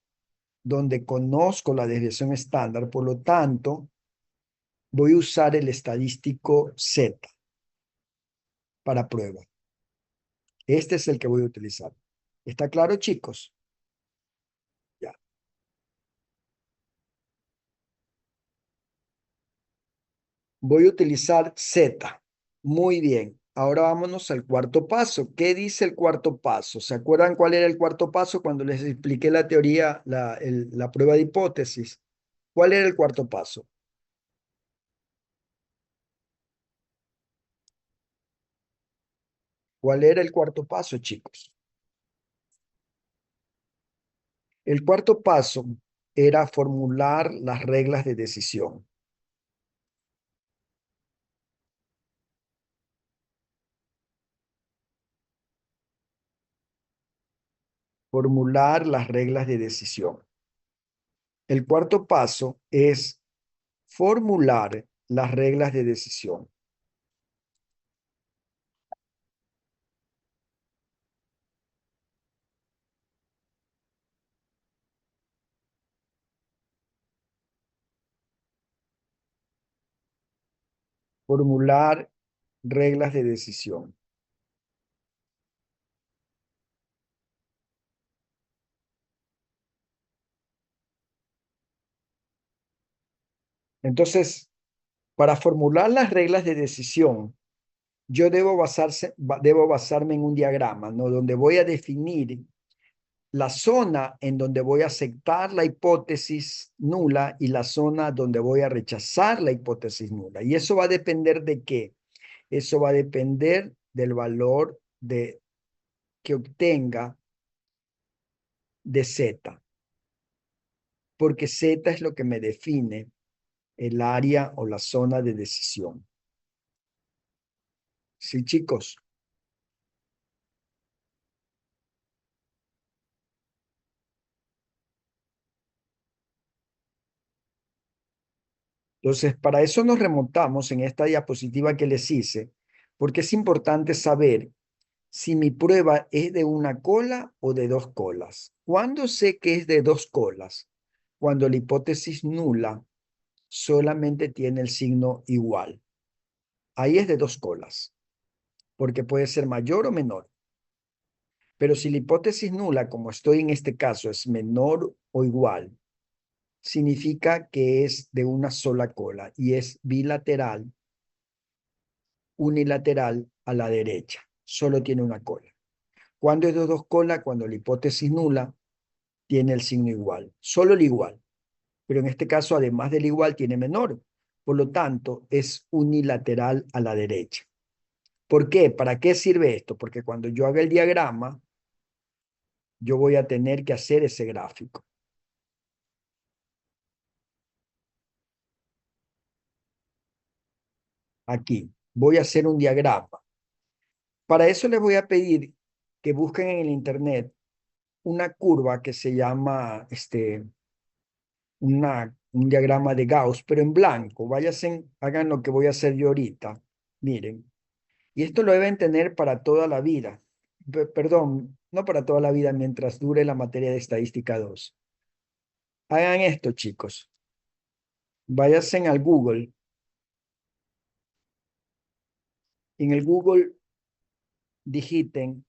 donde conozco la desviación estándar, por lo tanto, voy a usar el estadístico Z para prueba. Este es el que voy a utilizar. ¿Está claro, chicos? Ya. Voy a utilizar Z. Muy bien. Ahora vámonos al cuarto paso. ¿Qué dice el cuarto paso? ¿Se acuerdan cuál era el cuarto paso cuando les expliqué la teoría, la prueba de hipótesis? ¿Cuál era el cuarto paso? ¿Cuál era el cuarto paso, chicos? El cuarto paso era formular las reglas de decisión. Formular las reglas de decisión. El cuarto paso es formular las reglas de decisión. Formular reglas de decisión. Entonces, para formular las reglas de decisión, yo debo basarme en un diagrama, ¿no? Donde voy a definir la zona en donde voy a aceptar la hipótesis nula y la zona donde voy a rechazar la hipótesis nula. ¿Y eso va a depender de qué? Eso va a depender del valor que obtenga de Z, porque Z es lo que me define el área o la zona de decisión. ¿Sí, chicos? Entonces, para eso nos remontamos en esta diapositiva que les hice, porque es importante saber si mi prueba es de una cola o de dos colas. ¿Cuándo sé que es de dos colas? Cuando la hipótesis nula solamente tiene el signo igual. Ahí es de dos colas, porque puede ser mayor o menor. Pero si la hipótesis nula, como estoy en este caso, es menor o igual, significa que es de una sola cola y es bilateral, unilateral a la derecha. Solo tiene una cola. ¿Cuándo es de dos colas? Cuando la hipótesis nula tiene el signo igual, solo el igual. Pero en este caso, además del igual, tiene menor. Por lo tanto, es unilateral a la derecha. ¿Por qué? ¿Para qué sirve esto? Porque cuando yo haga el diagrama, yo voy a tener que hacer ese gráfico. Aquí, voy a hacer un diagrama. Para eso les voy a pedir que busquen en el internet una curva que se llama un diagrama de Gauss, pero en blanco. Váyanse, hagan lo que voy a hacer yo ahorita. Miren. Y esto lo deben tener para toda la vida. Perdón, no para toda la vida, mientras dure la materia de estadística 2. Hagan esto, chicos. Váyanse al Google. En el Google digiten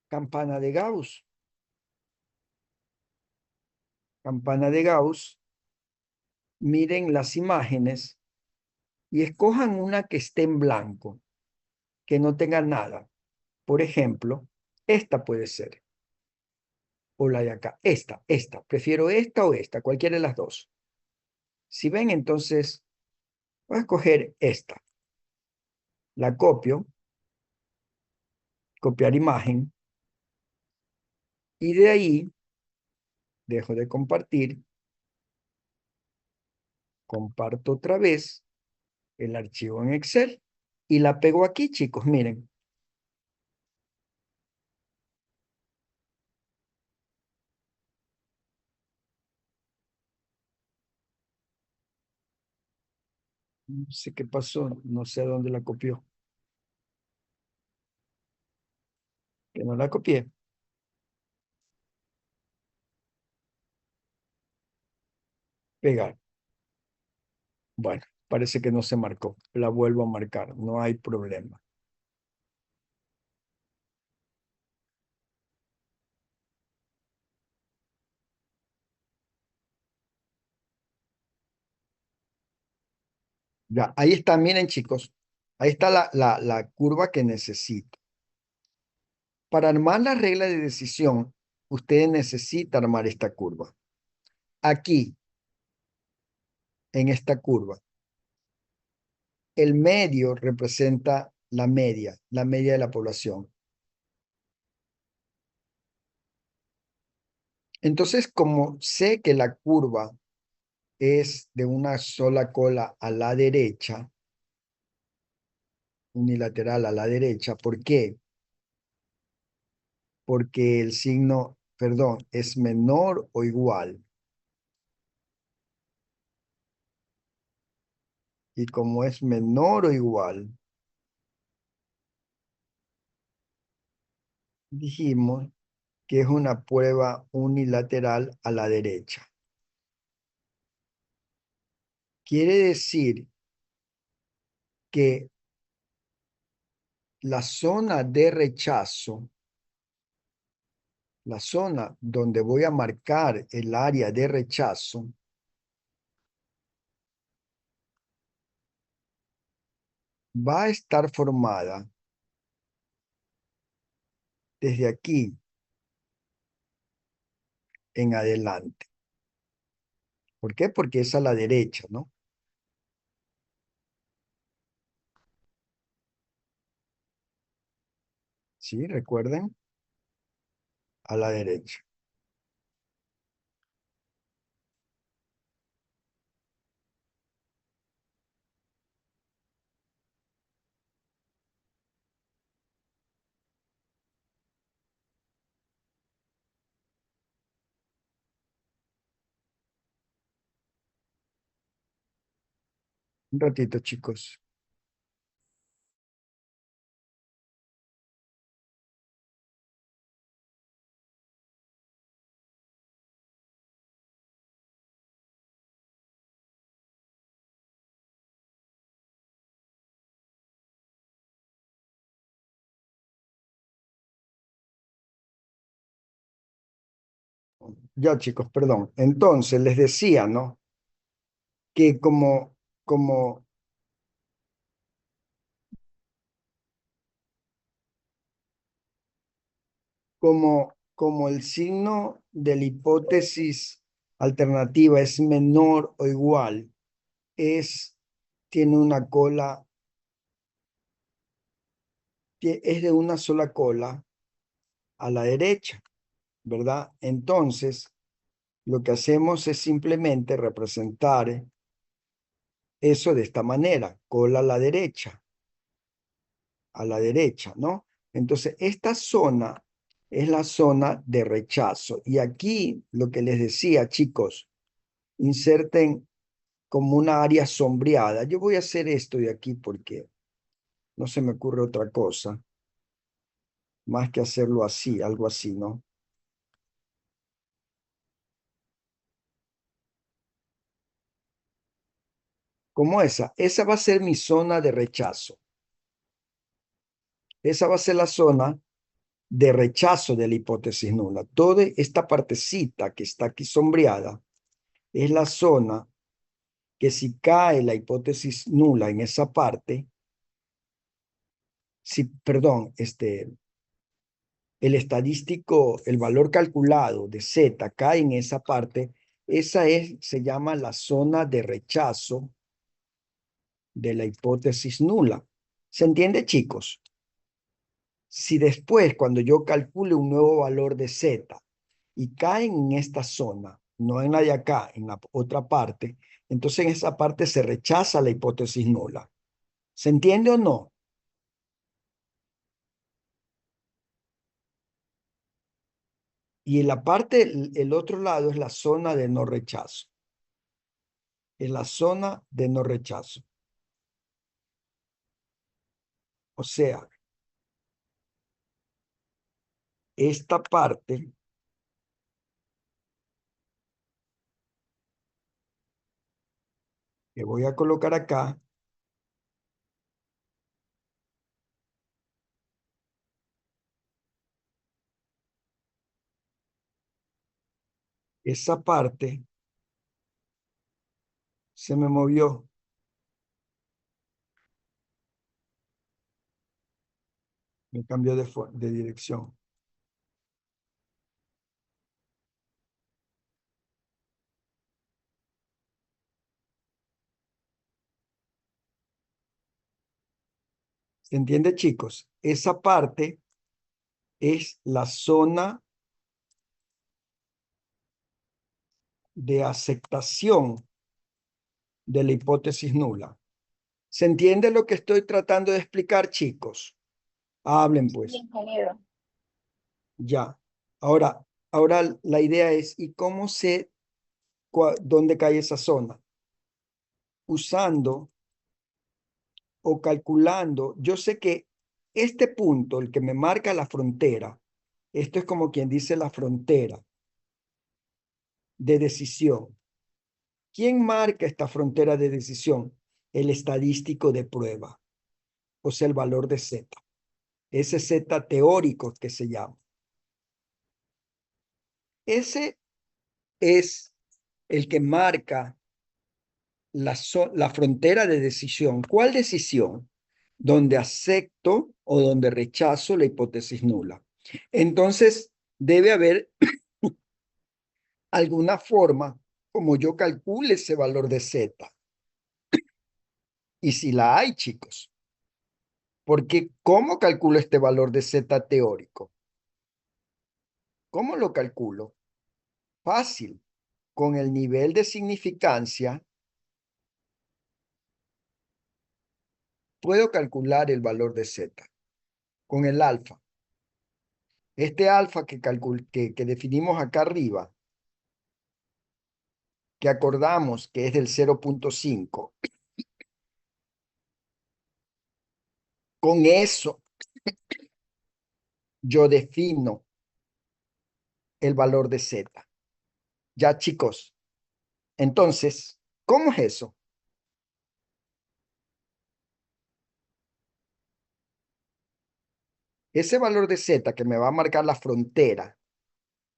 campana de Gauss. Campana de Gauss. Miren las imágenes y escojan una que esté en blanco, que no tenga nada. Por ejemplo, esta puede ser. O la de acá. Esta. Prefiero esta o esta, cualquiera de las dos. Si ven, entonces, voy a escoger esta. La copio, copiar imagen, y de ahí dejo de compartir, comparto otra vez el archivo en Excel y la pego aquí, chicos, miren. No sé qué pasó, no sé a dónde la copió. Que no la copié. Pegar. Bueno, parece que no se marcó. La vuelvo a marcar, no hay problema. Ya, ahí está, miren chicos, ahí está la curva que necesito. Para armar la regla de decisión, ustedes necesitan armar esta curva. Aquí, en esta curva, el medio representa la media de la población. Entonces, como sé que la curva es de una sola cola a la derecha, unilateral a la derecha, ¿por qué? Porque el signo, perdón, es menor o igual. Y como es menor o igual, dijimos que es una prueba unilateral a la derecha. Quiere decir que la zona de rechazo, la zona donde voy a marcar el área de rechazo, va a estar formada desde aquí en adelante. ¿Por qué? Porque es a la derecha, ¿no? ¿Sí? Recuerden, a la derecha. Un ratito, chicos. Ya, chicos, perdón. Entonces, les decía, ¿no? Que como, como el signo de la hipótesis alternativa es menor o igual, tiene una cola, es de una sola cola a la derecha, ¿verdad? Entonces, lo que hacemos es simplemente representar eso de esta manera, cola a la derecha, ¿no? Entonces, esta zona es la zona de rechazo. Y aquí lo que les decía, chicos, inserten como una área sombreada. Yo voy a hacer esto de aquí porque no se me ocurre otra cosa más que hacerlo así, algo así, ¿no? Como esa va a ser mi zona de rechazo. Esa va a ser la zona de rechazo de la hipótesis nula. Toda esta partecita que está aquí sombreada es la zona que si cae la hipótesis nula en esa parte, si, perdón, el estadístico, el valor calculado de Z cae en esa parte, se llama la zona de rechazo de la hipótesis nula. ¿Se entiende, chicos? Si después, cuando yo calcule un nuevo valor de Z y caen en esta zona, no en la de acá, en la otra parte, entonces en esa parte se rechaza la hipótesis nula. ¿Se entiende o no? Y en la parte, el otro lado es la zona de no rechazo. Es la zona de no rechazo. O sea, esta parte que voy a colocar acá, esa parte se me movió, me cambió de dirección. ¿Se entiende, chicos? Esa parte es la zona de aceptación de la hipótesis nula. ¿Se entiende lo que estoy tratando de explicar, chicos? Hablen, pues. Ingeniero. Ya. Ahora la idea es, ¿y cómo sé dónde cae esa zona? Usando o calculando. Yo sé que este punto, el que me marca la frontera, esto es como quien dice la frontera de decisión. ¿Quién marca esta frontera de decisión? El estadístico de prueba, o sea, el valor de Z. Ese Z teórico que se llama. Ese es el que marca la frontera de decisión. ¿Cuál decisión? Donde acepto o donde rechazo la hipótesis nula. Entonces, debe haber alguna forma como yo calcule ese valor de Z. Y si la hay, chicos. Porque ¿cómo calculo este valor de Z teórico? ¿Cómo lo calculo? Fácil. Con el nivel de significancia, puedo calcular el valor de Z. Con el alfa. Este alfa que definimos acá arriba, que acordamos que es del 0.5, con eso yo defino el valor de Z. Ya, chicos. Entonces, ¿cómo es eso? Ese valor de Z que me va a marcar la frontera,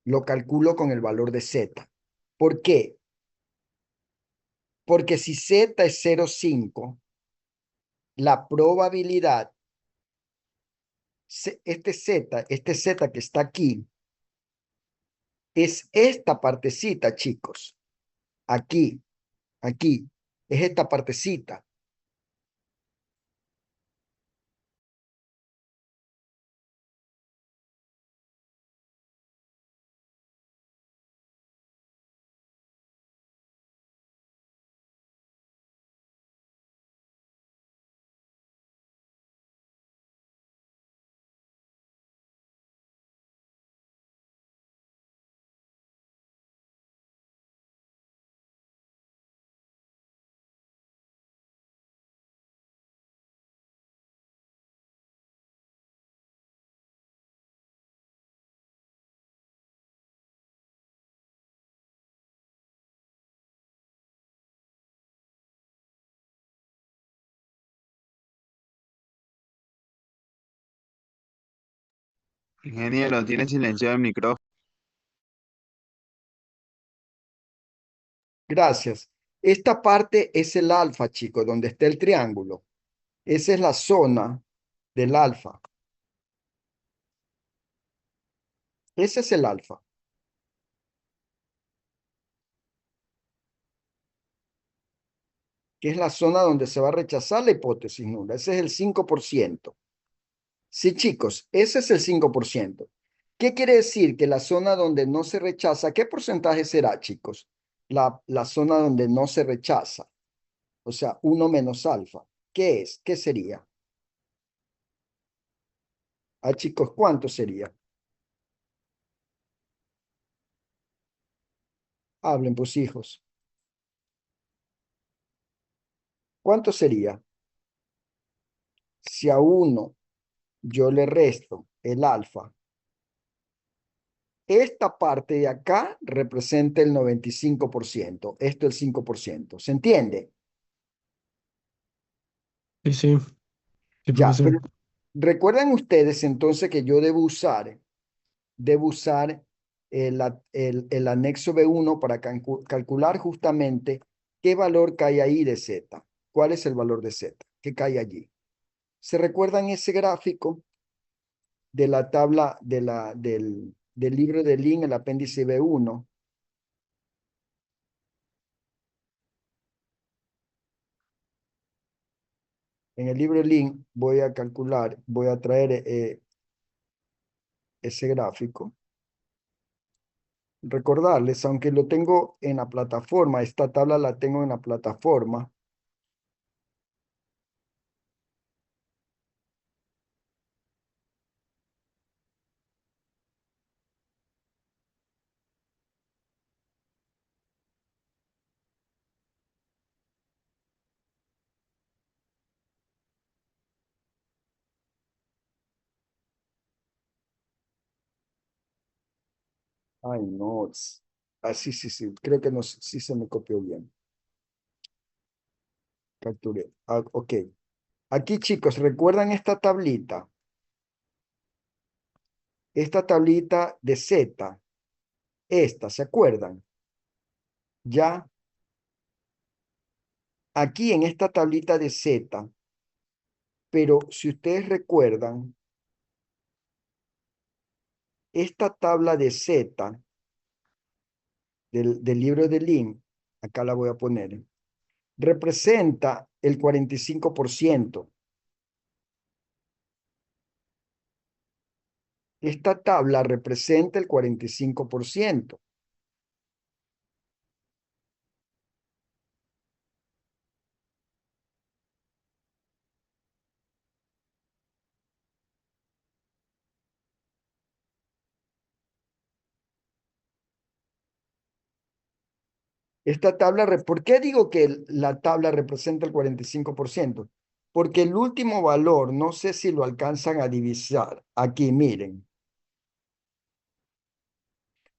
lo calculo con el valor de Z. ¿Por qué? Porque si Z es 0.5, la probabilidad, este Z que está aquí, es esta partecita, chicos. Aquí, es esta partecita. Ingeniero, tiene silenciado el micrófono. Gracias. Esta parte es el alfa, chicos, donde está el triángulo. Esa es la zona del alfa. Ese es el alfa. Que es la zona donde se va a rechazar la hipótesis nula. Ese es el 5%. Sí, chicos, ese es el 5%. ¿Qué quiere decir? Que la zona donde no se rechaza, ¿qué porcentaje será, chicos? La zona donde no se rechaza. O sea, 1 menos alfa. ¿Qué es? ¿Qué sería? Ah, chicos, ¿cuánto sería? Hablen, pues, hijos. ¿Cuánto sería? Si a 1 yo le resto el alfa, esta parte de acá representa el 95%, esto el 5%. ¿Se entiende? Sí, sí, sí, Ya, profesor. pero recuerden ustedes entonces que yo debo usar el anexo B1 para calcular justamente qué valor cae ahí de Z. ¿Cuál es el valor de Z? ¿Qué cae allí? ¿Se recuerdan ese gráfico de la tabla del libro de Lin, el apéndice B1? En el libro link voy a calcular, voy a traer ese gráfico. Recordarles, aunque lo tengo en la plataforma, esta tabla la tengo en la plataforma. Ay, no. Sí, sí, sí. Creo que no, sí se me copió bien. Capturé. Ah, ok. Aquí, chicos, ¿recuerdan esta tablita? Esta tablita de Z. Esta, ¿se acuerdan? Ya. Aquí en esta tablita de Z. Pero si ustedes recuerdan, esta tabla de Z del libro de Lin, acá la voy a poner, representa el 45%. Esta tabla representa el 45%. Esta tabla, ¿por qué digo que la tabla representa el 45%? Porque el último valor, no sé si lo alcanzan a divisar. Aquí, miren.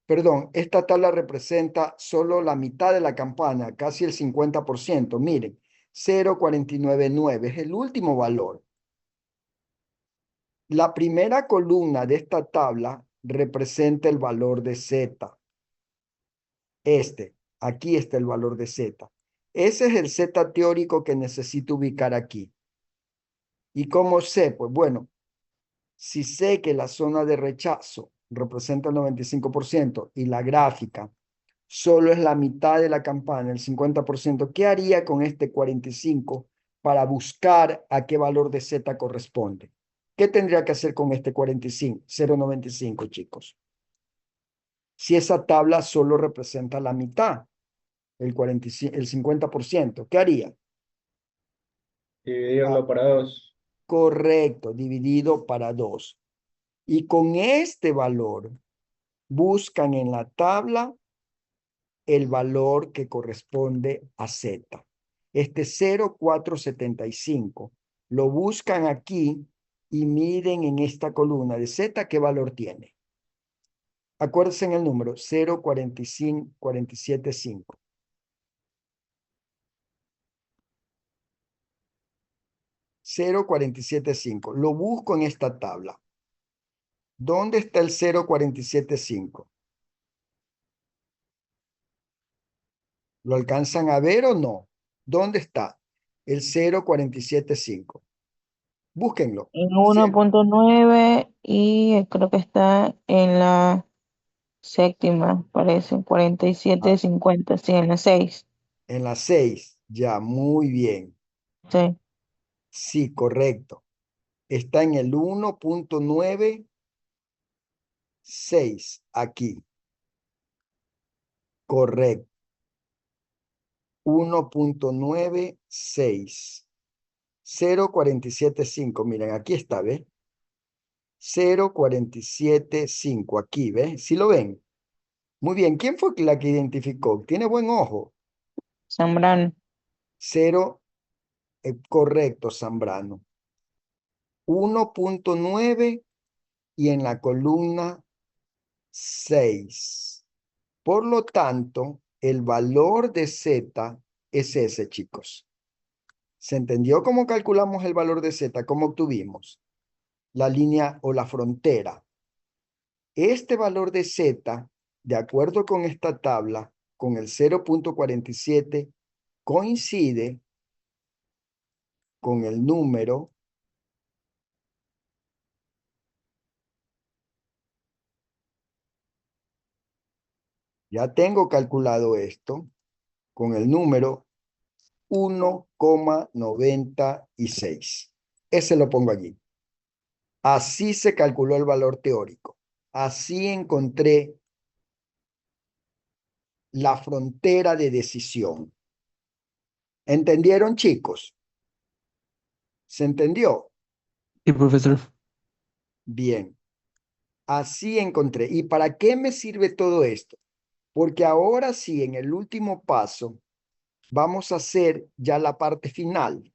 Perdón, esta tabla representa solo la mitad de la campana, casi el 50%. Miren, 0,499 es el último valor. La primera columna de esta tabla representa el valor de Z. Aquí está el valor de Z. Ese es el Z teórico que necesito ubicar aquí. ¿Y cómo sé? Pues bueno, si sé que la zona de rechazo representa el 95% y la gráfica solo es la mitad de la campana, el 50%, ¿qué haría con este 45 para buscar a qué valor de Z corresponde? ¿Qué tendría que hacer con este 45, 0,95, chicos? Si esa tabla solo representa la mitad, el 50%, ¿qué haría? Ah, Dividirlo para 2. correcto, dividido para 2. Y con este valor buscan en la tabla el valor que corresponde a Z. Este 0,475 lo buscan aquí y miden en esta columna de Z qué valor tiene. Acuérdense en el número 0,475. 0,475. Lo busco en esta tabla. ¿Dónde está el 0,475? ¿Lo alcanzan a ver o no? ¿Dónde está el 0,475? Búsquenlo. En 1.9 y creo que está en la séptima, parece, Ah, 47.50, sí, en la 6. en la 6. Ya, muy bien. Sí. Sí, correcto. Está en el 1,96 aquí. Correcto. 1,96. 0,475. Miren, aquí está, ¿ves? 0,475 aquí, ¿ves? ¿Sí lo ven? Muy bien. ¿Quién fue la que identificó? Tiene buen ojo. Zambrano. 0, correcto, Zambrano. 1,9 y en la columna 6. Por lo tanto, el valor de Z es ese, chicos. ¿Se entendió cómo calculamos el valor de Z? ¿Cómo obtuvimos la línea o la frontera? Este valor de Z, de acuerdo con esta tabla, con el 0,47, coincide con el número ya tengo calculado esto, con el número 0,96. Ese lo pongo allí. Así se calculó el valor teórico. Así encontré la frontera de decisión. ¿Entendieron, chicos? ¿Se entendió? Sí, profesor. Bien. Así encontré. ¿Y para qué me sirve todo esto? Porque ahora sí, en el último paso, vamos a hacer ya la parte final.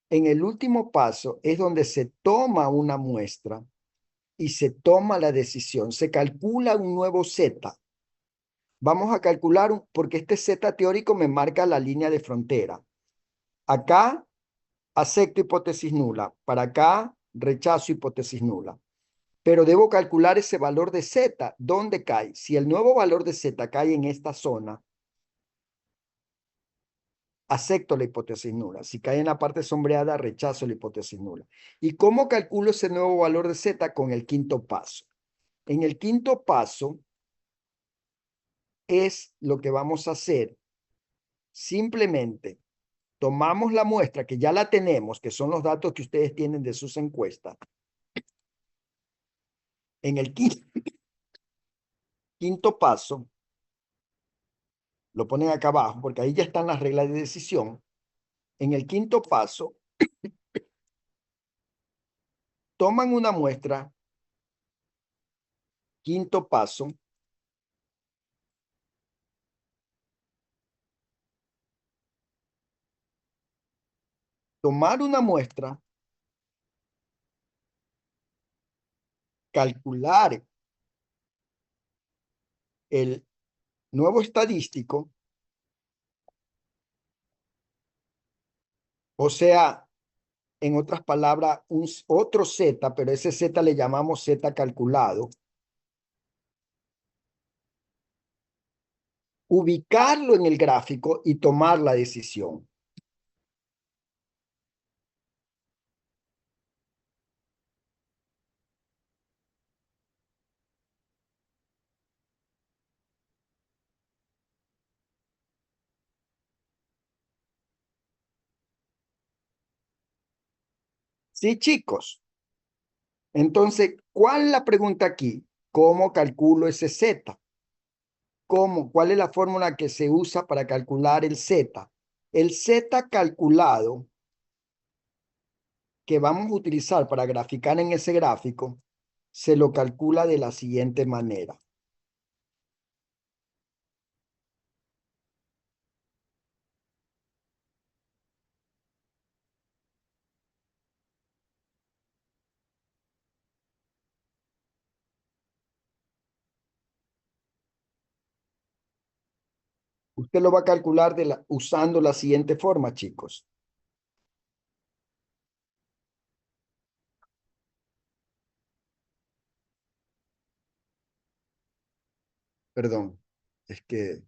En el último paso es donde se toma una muestra y se toma la decisión. Se calcula un nuevo Z. Vamos a calcular, porque este Z teórico me marca la línea de frontera. Acá, acepto hipótesis nula. Para acá, rechazo hipótesis nula. Pero debo calcular ese valor de Z. ¿Dónde cae? Si el nuevo valor de Z cae en esta zona, acepto la hipótesis nula. Si cae en la parte sombreada, rechazo la hipótesis nula. ¿Y cómo calculo ese nuevo valor de Z? Con el quinto paso. En el quinto paso es lo que vamos a hacer. Simplemente tomamos la muestra que ya la tenemos, que son los datos que ustedes tienen de sus encuestas. En el quinto paso, lo ponen acá abajo, porque ahí ya están las reglas de decisión. En el quinto paso, toman una muestra, quinto paso, tomar una muestra, calcular el nuevo estadístico, o sea, en otras palabras, otro Z, pero ese Z le llamamos Z calculado, ubicarlo en el gráfico y tomar la decisión. Sí, chicos. Entonces, ¿cuál es la pregunta aquí? ¿Cómo calculo ese Z? ¿Cómo? ¿Cuál es la fórmula que se usa para calcular el Z? El Z calculado que vamos a utilizar para graficar en ese gráfico se lo calcula de la siguiente manera. Usted lo va a calcular usando la siguiente forma, chicos. Perdón, es que...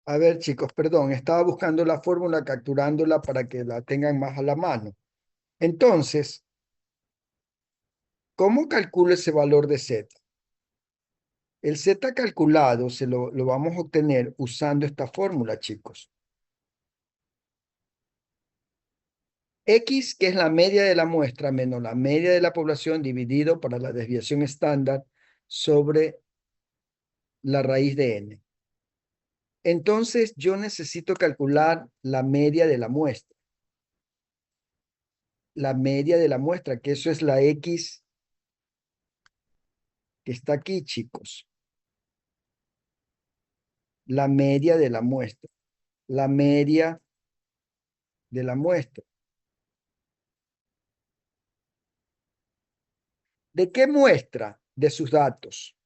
A ver, chicos, perdón, estaba buscando la fórmula, capturándola para que la tengan más a la mano. Entonces, ¿Cómo calculo ese valor de Z? El Z calculado lo vamos a obtener usando esta fórmula, chicos. X, que es la media de la muestra, menos la media de la población dividido por la desviación estándar sobre la raíz de n. Entonces, yo necesito calcular la media de la muestra. La media de la muestra, que eso es la X que está aquí, chicos. La media de la muestra. La media de la muestra. ¿De qué muestra? De sus datos.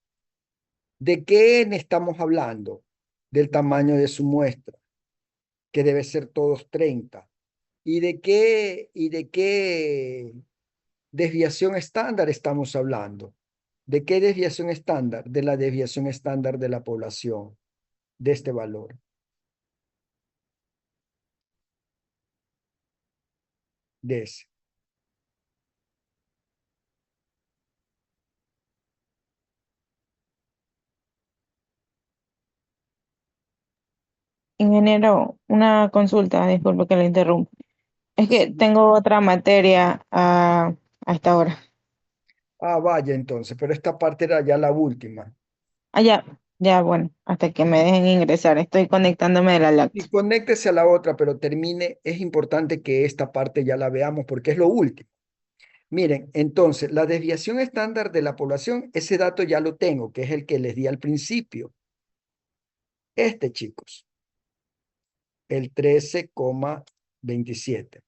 ¿De qué n estamos hablando? Del tamaño de su muestra, que debe ser todos 30. ¿Y de qué desviación estándar estamos hablando? ¿De qué desviación estándar? De la desviación estándar de la población, de este valor. De ese. Ingeniero, una consulta, disculpe que le interrumpa. Es que tengo otra materia a esta hora. Ah, vaya entonces, pero esta parte era ya la última. Ah, ya, bueno, hasta que me dejen ingresar. Estoy conectándome de la Y laptop. conéctese a la otra, pero termine. Es importante que esta parte ya la veamos porque es lo último. Miren, entonces, la desviación estándar de la población, ese dato ya lo tengo, que es el que les di al principio. Este, chicos, el 13,27.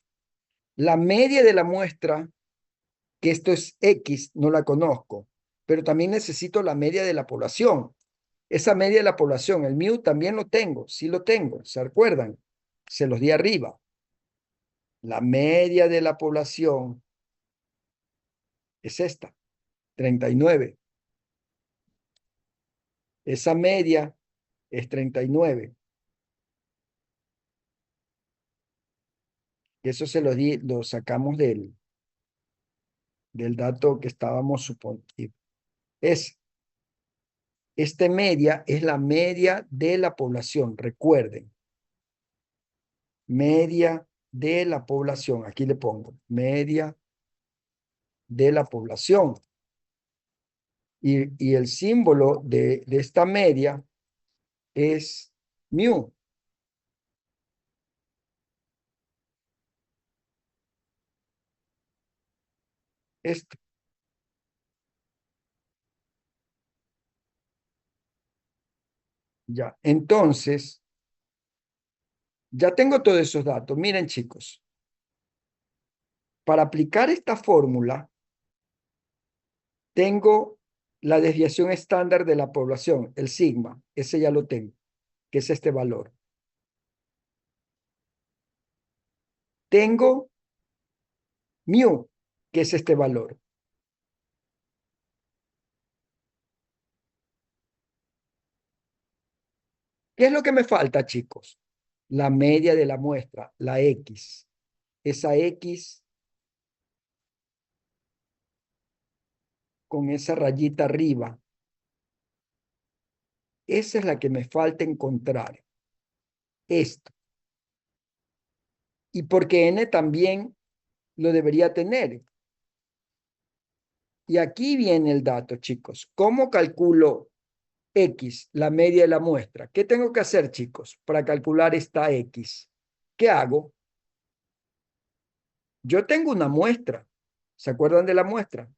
La media de la muestra, que esto es X, no la conozco, pero también necesito la media de la población. Esa media de la población, el mu también lo tengo, sí lo tengo, ¿se acuerdan? Se los di arriba. La media de la población es esta, 39. Esa media es 39. Eso se lo sacamos del dato que estábamos suponiendo. Esta media es la media de la población, recuerden. Media de la población, aquí le pongo, media de la población. Y el símbolo de esta media es mu. Esto. Ya, entonces, ya tengo todos esos datos. Miren, chicos, para aplicar esta fórmula, tengo la desviación estándar de la población, el sigma, ese ya lo tengo, que es este valor. Tengo mu, que es este valor. ¿Qué es lo que me falta, chicos? La media de la muestra, la X. Esa X con esa rayita arriba. Esa es la que me falta encontrar. Esto. Y porque n también lo debería tener. Y aquí viene el dato, chicos. ¿Cómo calculo X, la media de la muestra? ¿Qué tengo que hacer, chicos, para calcular esta X? ¿Qué hago? Yo tengo una muestra. ¿Se acuerdan de la muestra?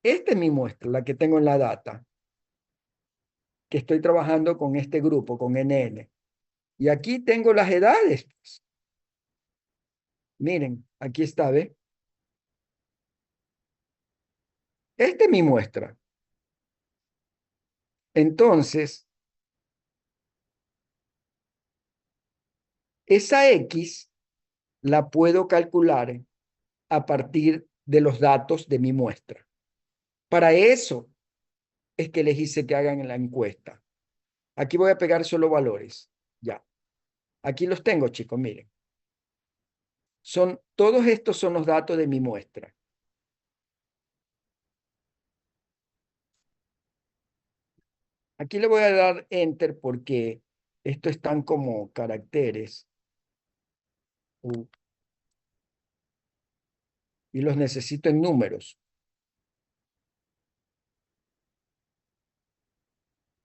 Esta es mi muestra, la que tengo en la data, que estoy trabajando con este grupo, con NN. Y aquí tengo las edades. Miren, aquí está, ¿ve? Esta es mi muestra. Entonces, esa X la puedo calcular a partir de los datos de mi muestra. Para eso es que les hice que hagan la encuesta. Aquí voy a pegar solo valores. Ya. Aquí los tengo, chicos, miren. Todos estos son los datos de mi muestra. Aquí le voy a dar Enter porque esto están como caracteres. Y los necesito en números.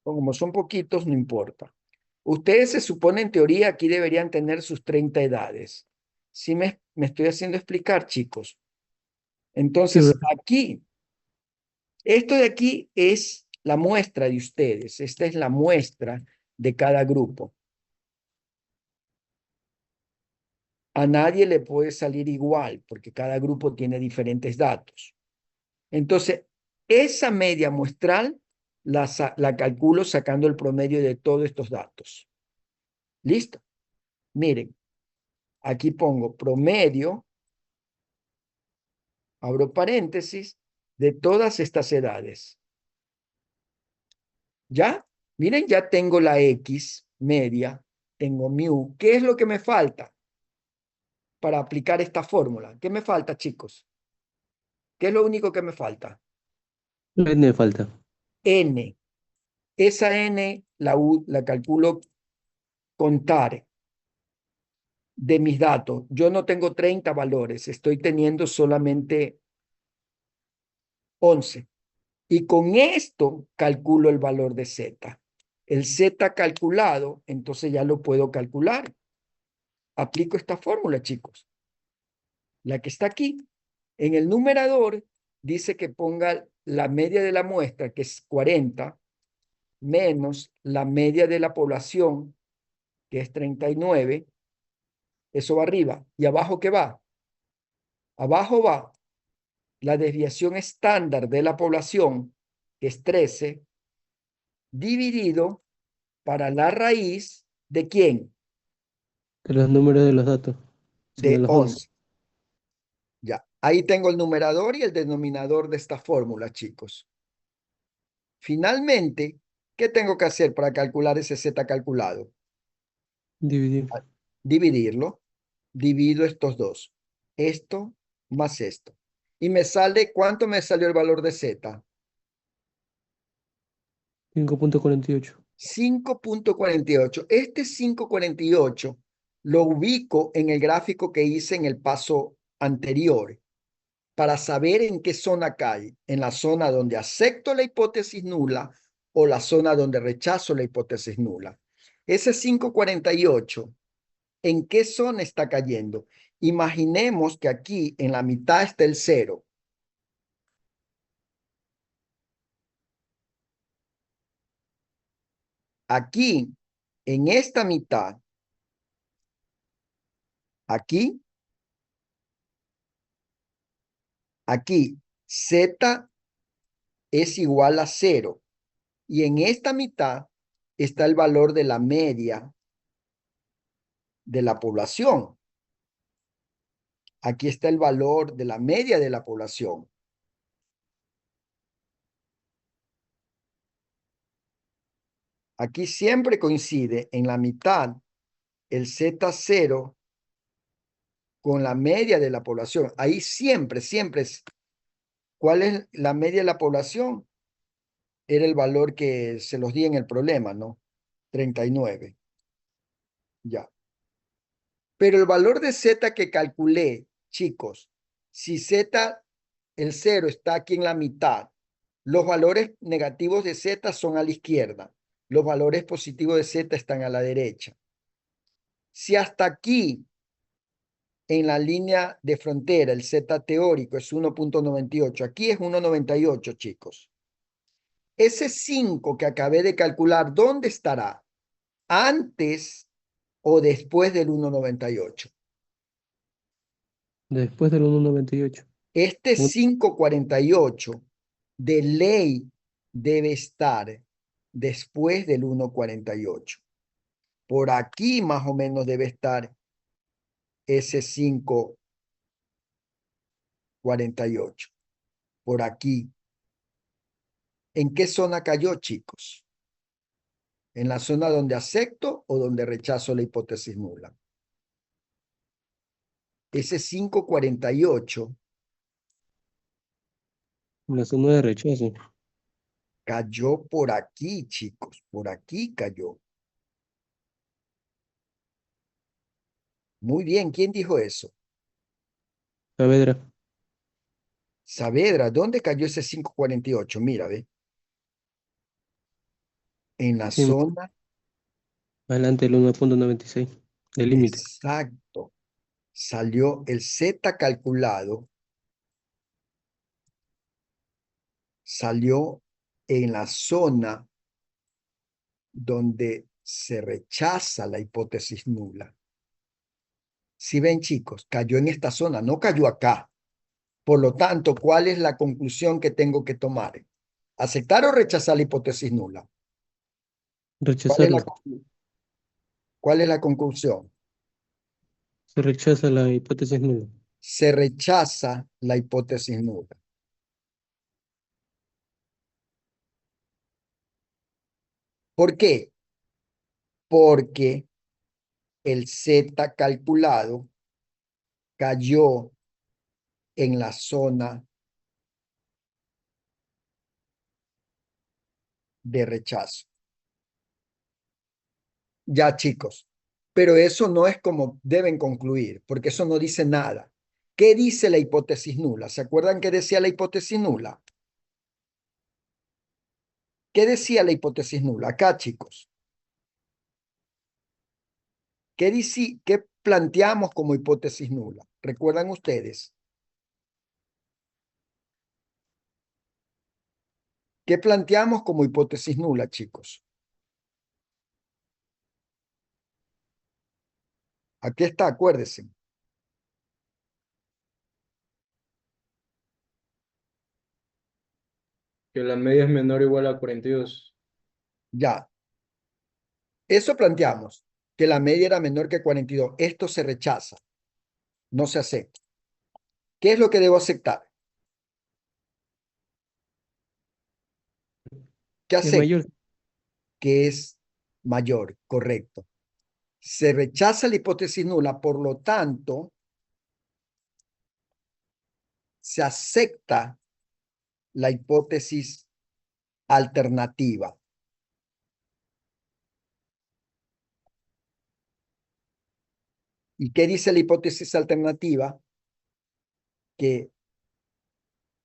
Como son poquitos, no importa. Ustedes se supone en teoría aquí deberían tener sus 30 edades. ¿Sí me estoy haciendo explicar, chicos? Sí, Entonces, profe. aquí, esto de aquí es la muestra de ustedes. Esta es la muestra de cada grupo. A nadie le puede salir igual porque cada grupo tiene diferentes datos. Entonces, esa media muestral la calculo sacando el promedio de todos estos datos. ¿Listo? Miren, aquí pongo promedio, abro paréntesis, de todas estas edades. ¿Ya? Miren, ya tengo la X media, tengo mu. ¿Qué es lo que me falta para aplicar esta fórmula? ¿Qué me falta, chicos? ¿Qué es lo único que me falta? N falta. N. Esa N la calculo contar de mis datos. Yo no tengo 30 valores, estoy teniendo solamente 11. Y con esto calculo el valor de Z. El Z calculado, entonces ya lo puedo calcular. Aplico esta fórmula, chicos. La que está aquí. En el numerador dice que ponga la media de la muestra, que es 40, menos la media de la población, que es 39. Eso va arriba. ¿Y abajo qué va? Abajo va la desviación estándar de la población, que es 13, dividido para la raíz de ¿quién? De los números de los datos. Son de De los 11. 11. Ya, ahí tengo el numerador y el denominador de esta fórmula, chicos. Finalmente, ¿qué tengo que hacer para calcular ese Z calculado? Dividir. Dividirlo. Divido estos dos. Esto más esto. Y me sale, ¿cuánto me salió el valor de Z? 5.48. 5.48. Este 5.48 lo ubico en el gráfico que hice en el paso anterior para saber en qué zona cae, en la zona donde acepto la hipótesis nula o la zona donde rechazo la hipótesis nula. Ese 5.48, ¿en qué zona está cayendo? Imaginemos que aquí en la mitad está el 0. Aquí, en esta mitad, aquí, aquí, Z es igual a 0. Y en esta mitad está el valor de la media de la población. Aquí está el valor de la media de la población. Aquí siempre coincide en la mitad el Z0 con la media de la población. Ahí siempre, siempre es. ¿Cuál es la media de la población? Era el valor que se los di en el problema, ¿no? 39. Ya. Pero el valor de Z que calculé, chicos, si Z, el 0 está aquí en la mitad, los valores negativos de Z son a la izquierda, los valores positivos de Z están a la derecha. Si hasta aquí, en la línea de frontera, el Z teórico es 1.98, aquí es 1.98, chicos. Ese 5 que acabé de calcular, ¿dónde estará? ¿Antes o después del 1.98? Después del 1.98. Este 5.48 de ley debe estar después del 1.48. Por aquí más o menos debe estar ese 5.48. Por aquí. ¿En qué zona cayó, chicos? ¿En la zona donde acepto o donde rechazo la hipótesis nula? Ese 5.48 En la zona de rechazo. Cayó por aquí, chicos. Por aquí cayó. Muy bien. ¿Quién dijo eso? Saavedra. Saavedra. ¿Dónde cayó ese 548? Mira, ve. En la Sí, zona. adelante el 1.96 del límite. Exacto. Salió el Z calculado. Salió en la zona donde se rechaza la hipótesis nula. Si ven, chicos, cayó en esta zona, no cayó acá. Por lo tanto, ¿cuál es la conclusión que tengo que tomar? ¿Aceptar o rechazar la hipótesis nula? ¿Cuál es Rechazarla. cuál es la conclusión? Se rechaza la hipótesis nula. Se rechaza la hipótesis nula. ¿Por qué? Porque el Z calculado cayó en la zona de rechazo. Ya, chicos, pero eso no es como deben concluir, porque eso no dice nada. ¿Qué dice la hipótesis nula? ¿Se acuerdan qué decía la hipótesis nula? ¿Qué decía la hipótesis nula? Acá, chicos. ¿Qué planteamos como hipótesis nula? ¿Recuerdan ustedes? ¿Qué planteamos como hipótesis nula, chicos? Aquí está, acuérdense. Que la media es menor o igual a 42. Ya. Eso planteamos, que la media era menor que 42. Esto se rechaza, no se acepta. ¿Qué es lo que debo aceptar? ¿Qué Es acepto? mayor. Que es mayor, correcto. Se rechaza la hipótesis nula, por lo tanto, se acepta la hipótesis alternativa. ¿Y qué dice la hipótesis alternativa? Que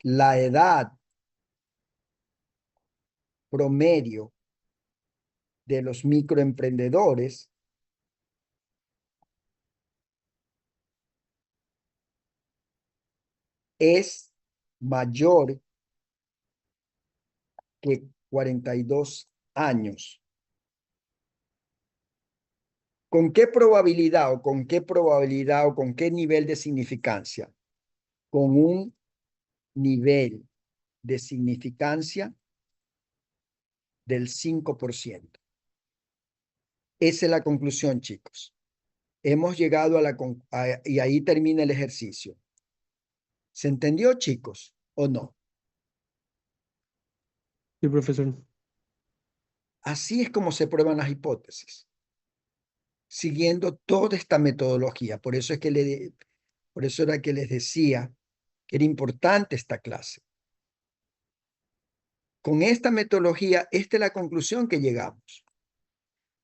la edad promedio de los microemprendedores es mayor que 42 años. ¿Con qué probabilidad o con qué probabilidad o con qué nivel de significancia? Con un nivel de significancia del 5%. Esa es la conclusión, chicos. Hemos llegado y ahí termina el ejercicio. ¿Se entendió, chicos, o no? Sí, profesor. Así es como se prueban las hipótesis, siguiendo toda esta metodología. Por eso era que les decía que era importante esta clase. Con esta metodología, esta es la conclusión que llegamos.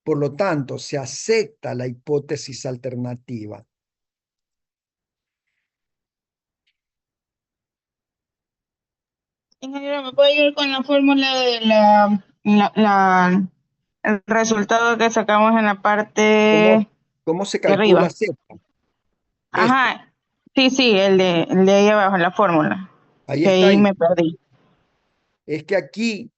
Por lo tanto, se acepta la hipótesis alternativa. Ingeniero, ¿me puede ayudar con la fórmula de el resultado que sacamos en la parte ¿Cómo se de calcula arriba? Z? Esto. Ajá, sí, el de ahí abajo, en la fórmula, Ahí que está ahí ahí. me perdí. Es que aquí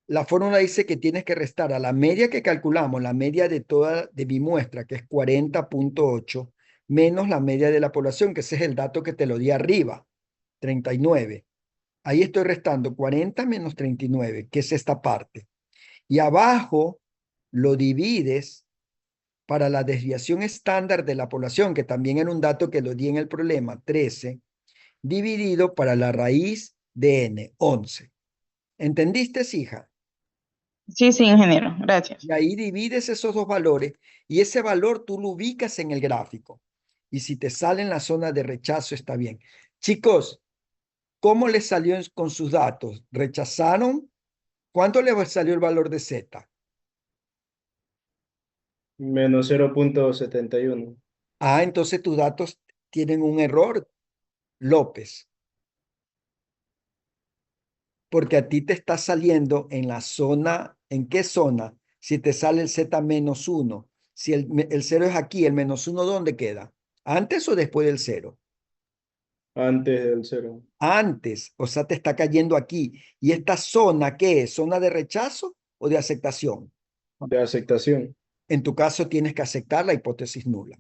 la fórmula dice que tienes que restar a la media que calculamos, la media de mi muestra, que es 40.8, menos la media de la población, que ese es el dato que te lo di arriba, 39. Ahí estoy restando 40 menos 39, que es esta parte. Y abajo lo divides para la desviación estándar de la población, que también era un dato que lo di en el problema, 13, dividido para la raíz de n, 11. ¿Entendiste, hija? Sí, ingeniero, gracias. Y ahí divides esos dos valores y ese valor tú lo ubicas en el gráfico. Y si te sale en la zona de rechazo, está bien. Chicos, ¿cómo les salió con sus datos? ¿Rechazaron ¿Cuánto le salió el valor de Z? Menos 0.71. Ah, entonces tus datos tienen un error, López, porque a ti te está saliendo en la zona, ¿en qué zona? Si te sale el Z menos 1, si el 0 es aquí, el menos 1, ¿dónde queda? ¿Antes o después del 0? Antes del 0. Antes, o sea, te está cayendo aquí. ¿Y esta zona qué es? ¿Zona de rechazo o de aceptación? De aceptación. En tu caso tienes que aceptar la hipótesis nula.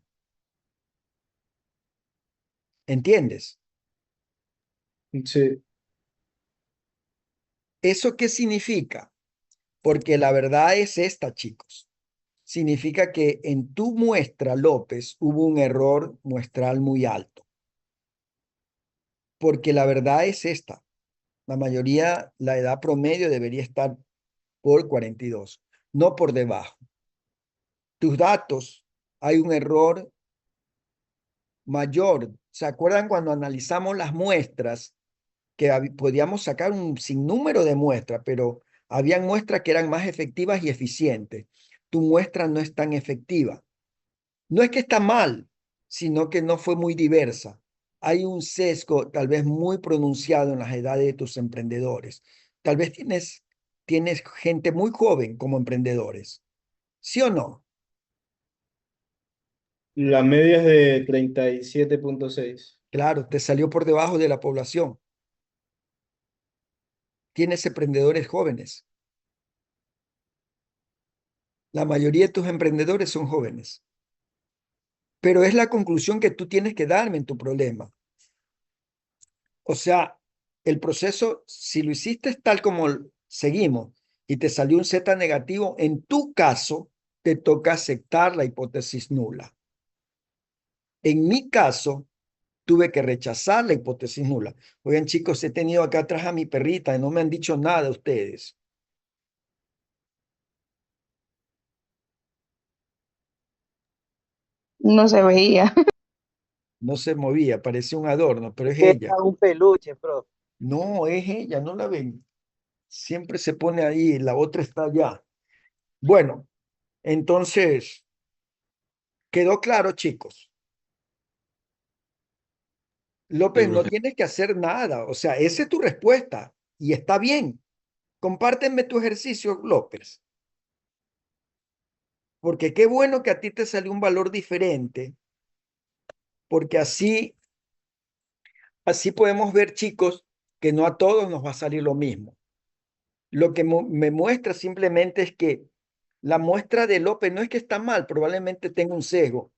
¿Entiendes? Sí. ¿Eso qué significa? Porque la verdad es esta, chicos. Significa que en tu muestra, López, hubo un error muestral muy alto. Porque la verdad es esta. La mayoría, la edad promedio debería estar por 42, no por debajo. Tus datos, hay un error mayor. ¿Se acuerdan cuando analizamos las muestras que podíamos sacar un sinnúmero de muestras, pero habían muestras que eran más efectivas y eficientes? Tu muestra no es tan efectiva. No es que está mal, sino que no fue muy diversa. Hay un sesgo tal vez muy pronunciado en las edades de tus emprendedores. Tal vez tienes gente muy joven como emprendedores. ¿Sí o no? La media es de 37.6. Claro, te salió por debajo de la población. Tienes emprendedores jóvenes. La mayoría de tus emprendedores son jóvenes. Pero es la conclusión que tú tienes que darme en tu problema. O sea, el proceso, si lo hiciste tal como seguimos y te salió un Z negativo, en tu caso te toca aceptar la hipótesis nula. En mi caso, tuve que rechazar la hipótesis nula. Oigan, chicos, he tenido acá atrás a mi perrita y no me han dicho nada ustedes. No se veía. No se movía, parecía un adorno, pero es Que ella. era un peluche, profe. No, es ella, no la ven. Siempre se pone ahí, la otra está allá. Bueno, entonces, quedó claro, chicos. Sí, López, no profe. tienes que hacer nada. O sea, esa es tu respuesta y está bien. Compárteme tu ejercicio, López, porque qué bueno que a ti te salió un valor diferente, porque así podemos ver, chicos, que no a todos nos va a salir lo mismo. Lo que me muestra simplemente es que la muestra de López no es que está mal, probablemente tenga un sesgo.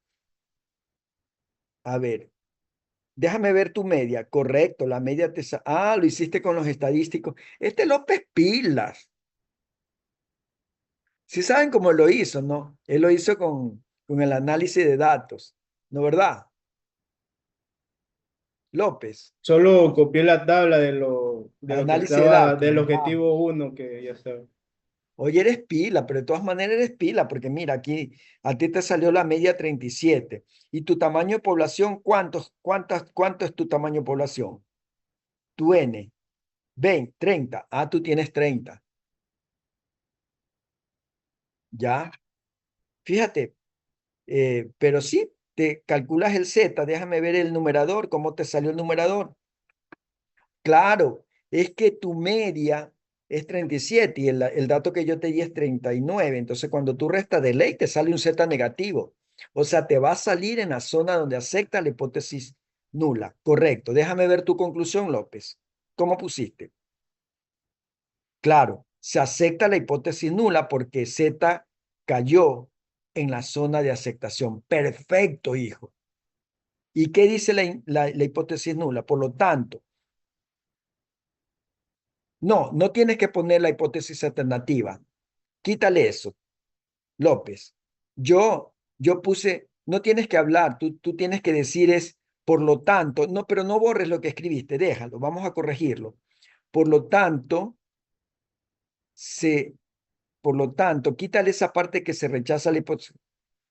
A ver, déjame ver tu media. Correcto, la media te... Ah, lo hiciste con los estadísticos. Este López pilas. Sí saben cómo lo hizo, ¿no? Él lo hizo con el análisis de datos, ¿no verdad? López, Solo copié la tabla de lo que análisis de estaba datos. del Ah, objetivo 1 que ya estaba. oye, eres pila, pero de todas maneras eres pila, porque mira, aquí a ti te salió la media 37. ¿Y tu tamaño de población? ¿Cuánto es tu tamaño de población? Tu N, 20, 30. Ah, tú tienes 30. Ya, fíjate, pero sí, te calculas el Z, déjame ver el numerador, cómo te salió el numerador. Claro, es que tu media es 37 y el dato que yo te di es 39. Entonces, cuando tú restas de ley, te sale un Z negativo. O sea, te va a salir en la zona donde acepta la hipótesis nula. Correcto. Déjame ver tu conclusión, López. ¿Cómo pusiste? Claro, se acepta la hipótesis nula porque Z cayó en la zona de aceptación. Perfecto, hijo. ¿Y qué dice la hipótesis nula? Por lo tanto, no tienes que poner la hipótesis alternativa. Quítale eso, López. Yo puse, no tienes que hablar, tú tienes que decir es, por lo tanto, no, pero no borres lo que escribiste, déjalo, vamos a corregirlo. Por lo tanto, se, por lo tanto, quítale esa parte que se rechaza la hipótesis.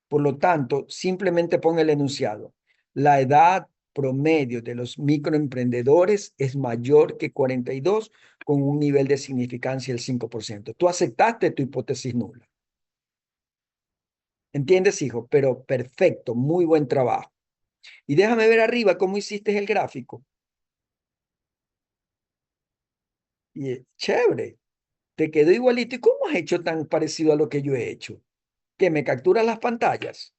Por lo tanto, simplemente pon el enunciado. La edad promedio de los microemprendedores es mayor que 42 con un nivel de significancia del 5%. Tú aceptaste tu hipótesis nula. ¿Entiendes, hijo? Pero perfecto, muy buen trabajo. Y déjame ver arriba cómo hiciste el gráfico. Y chévere, te quedó igualito. ¿Y cómo has hecho tan parecido a lo que yo he hecho? ¿Que me capturas las pantallas?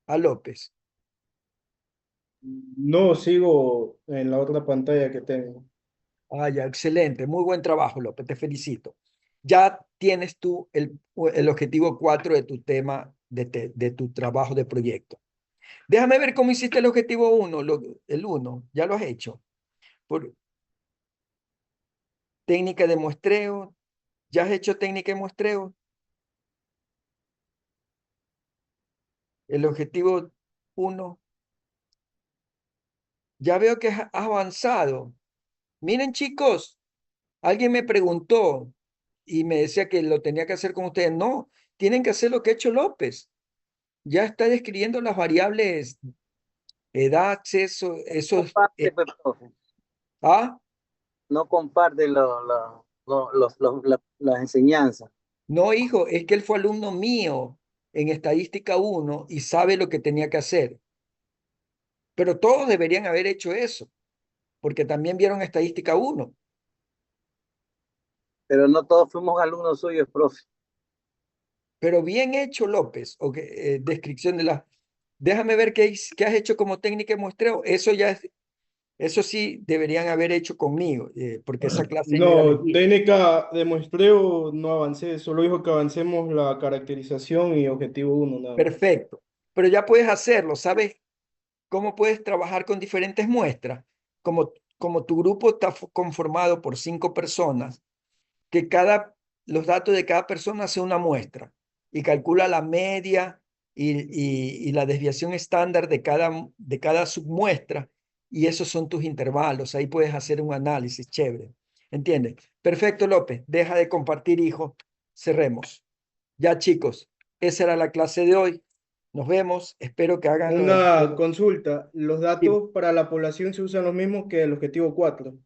A López. No, sigo en la otra pantalla que tengo. Ah, ya, excelente. Muy buen trabajo, López. Te felicito. Ya tienes tú el objetivo 4 de tu tema, de tu trabajo de proyecto. Déjame ver cómo hiciste el objetivo 1, el 1. Ya lo has hecho. Por técnica de muestreo. ¿Ya has hecho técnica de muestreo? El objetivo 1. Ya veo que has avanzado. Miren, chicos, alguien me preguntó y me decía que lo tenía que hacer con ustedes. No, tienen que hacer lo que ha hecho López. Ya está describiendo las variables edad, sexo, eso es, Comparte, pues, profe. ¿ah? No comparte las enseñanzas. No, hijo, es que él fue alumno mío en estadística 1 y sabe lo que tenía que hacer. Pero todos deberían haber hecho eso, porque también vieron estadística 1. Pero no todos fuimos alumnos suyos, profe. Pero bien hecho, López, o descripción de la... Déjame ver qué has hecho como técnica de muestreo. Eso ya es, eso sí deberían haber hecho conmigo, porque esa clase yo ya les No, di. técnica de muestreo no avancé, solo dijo que avancemos la caracterización y objetivo 1 nada más. Perfecto. Pero ya puedes hacerlo, ¿sabes cómo puedes trabajar con diferentes muestras? Como tu grupo está conformado por 5 personas, que los datos de cada persona sea una muestra y calcula la media y la desviación estándar de cada submuestra, y esos son tus intervalos. Ahí puedes hacer un análisis chévere. ¿Entiendes? Perfecto, López. Deja de compartir, hijo. Cerremos. Ya, chicos, esa era la clase de hoy. Nos vemos. Espero que hagan Una consulta, ¿los Sí, datos para la población se usan los mismos que el objetivo 4?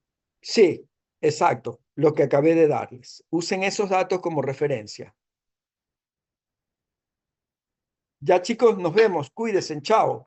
sí, exacto. Lo que acabé de darles. Usen esos datos como referencia. Ya, chicos, nos vemos. Cuídense. Chao.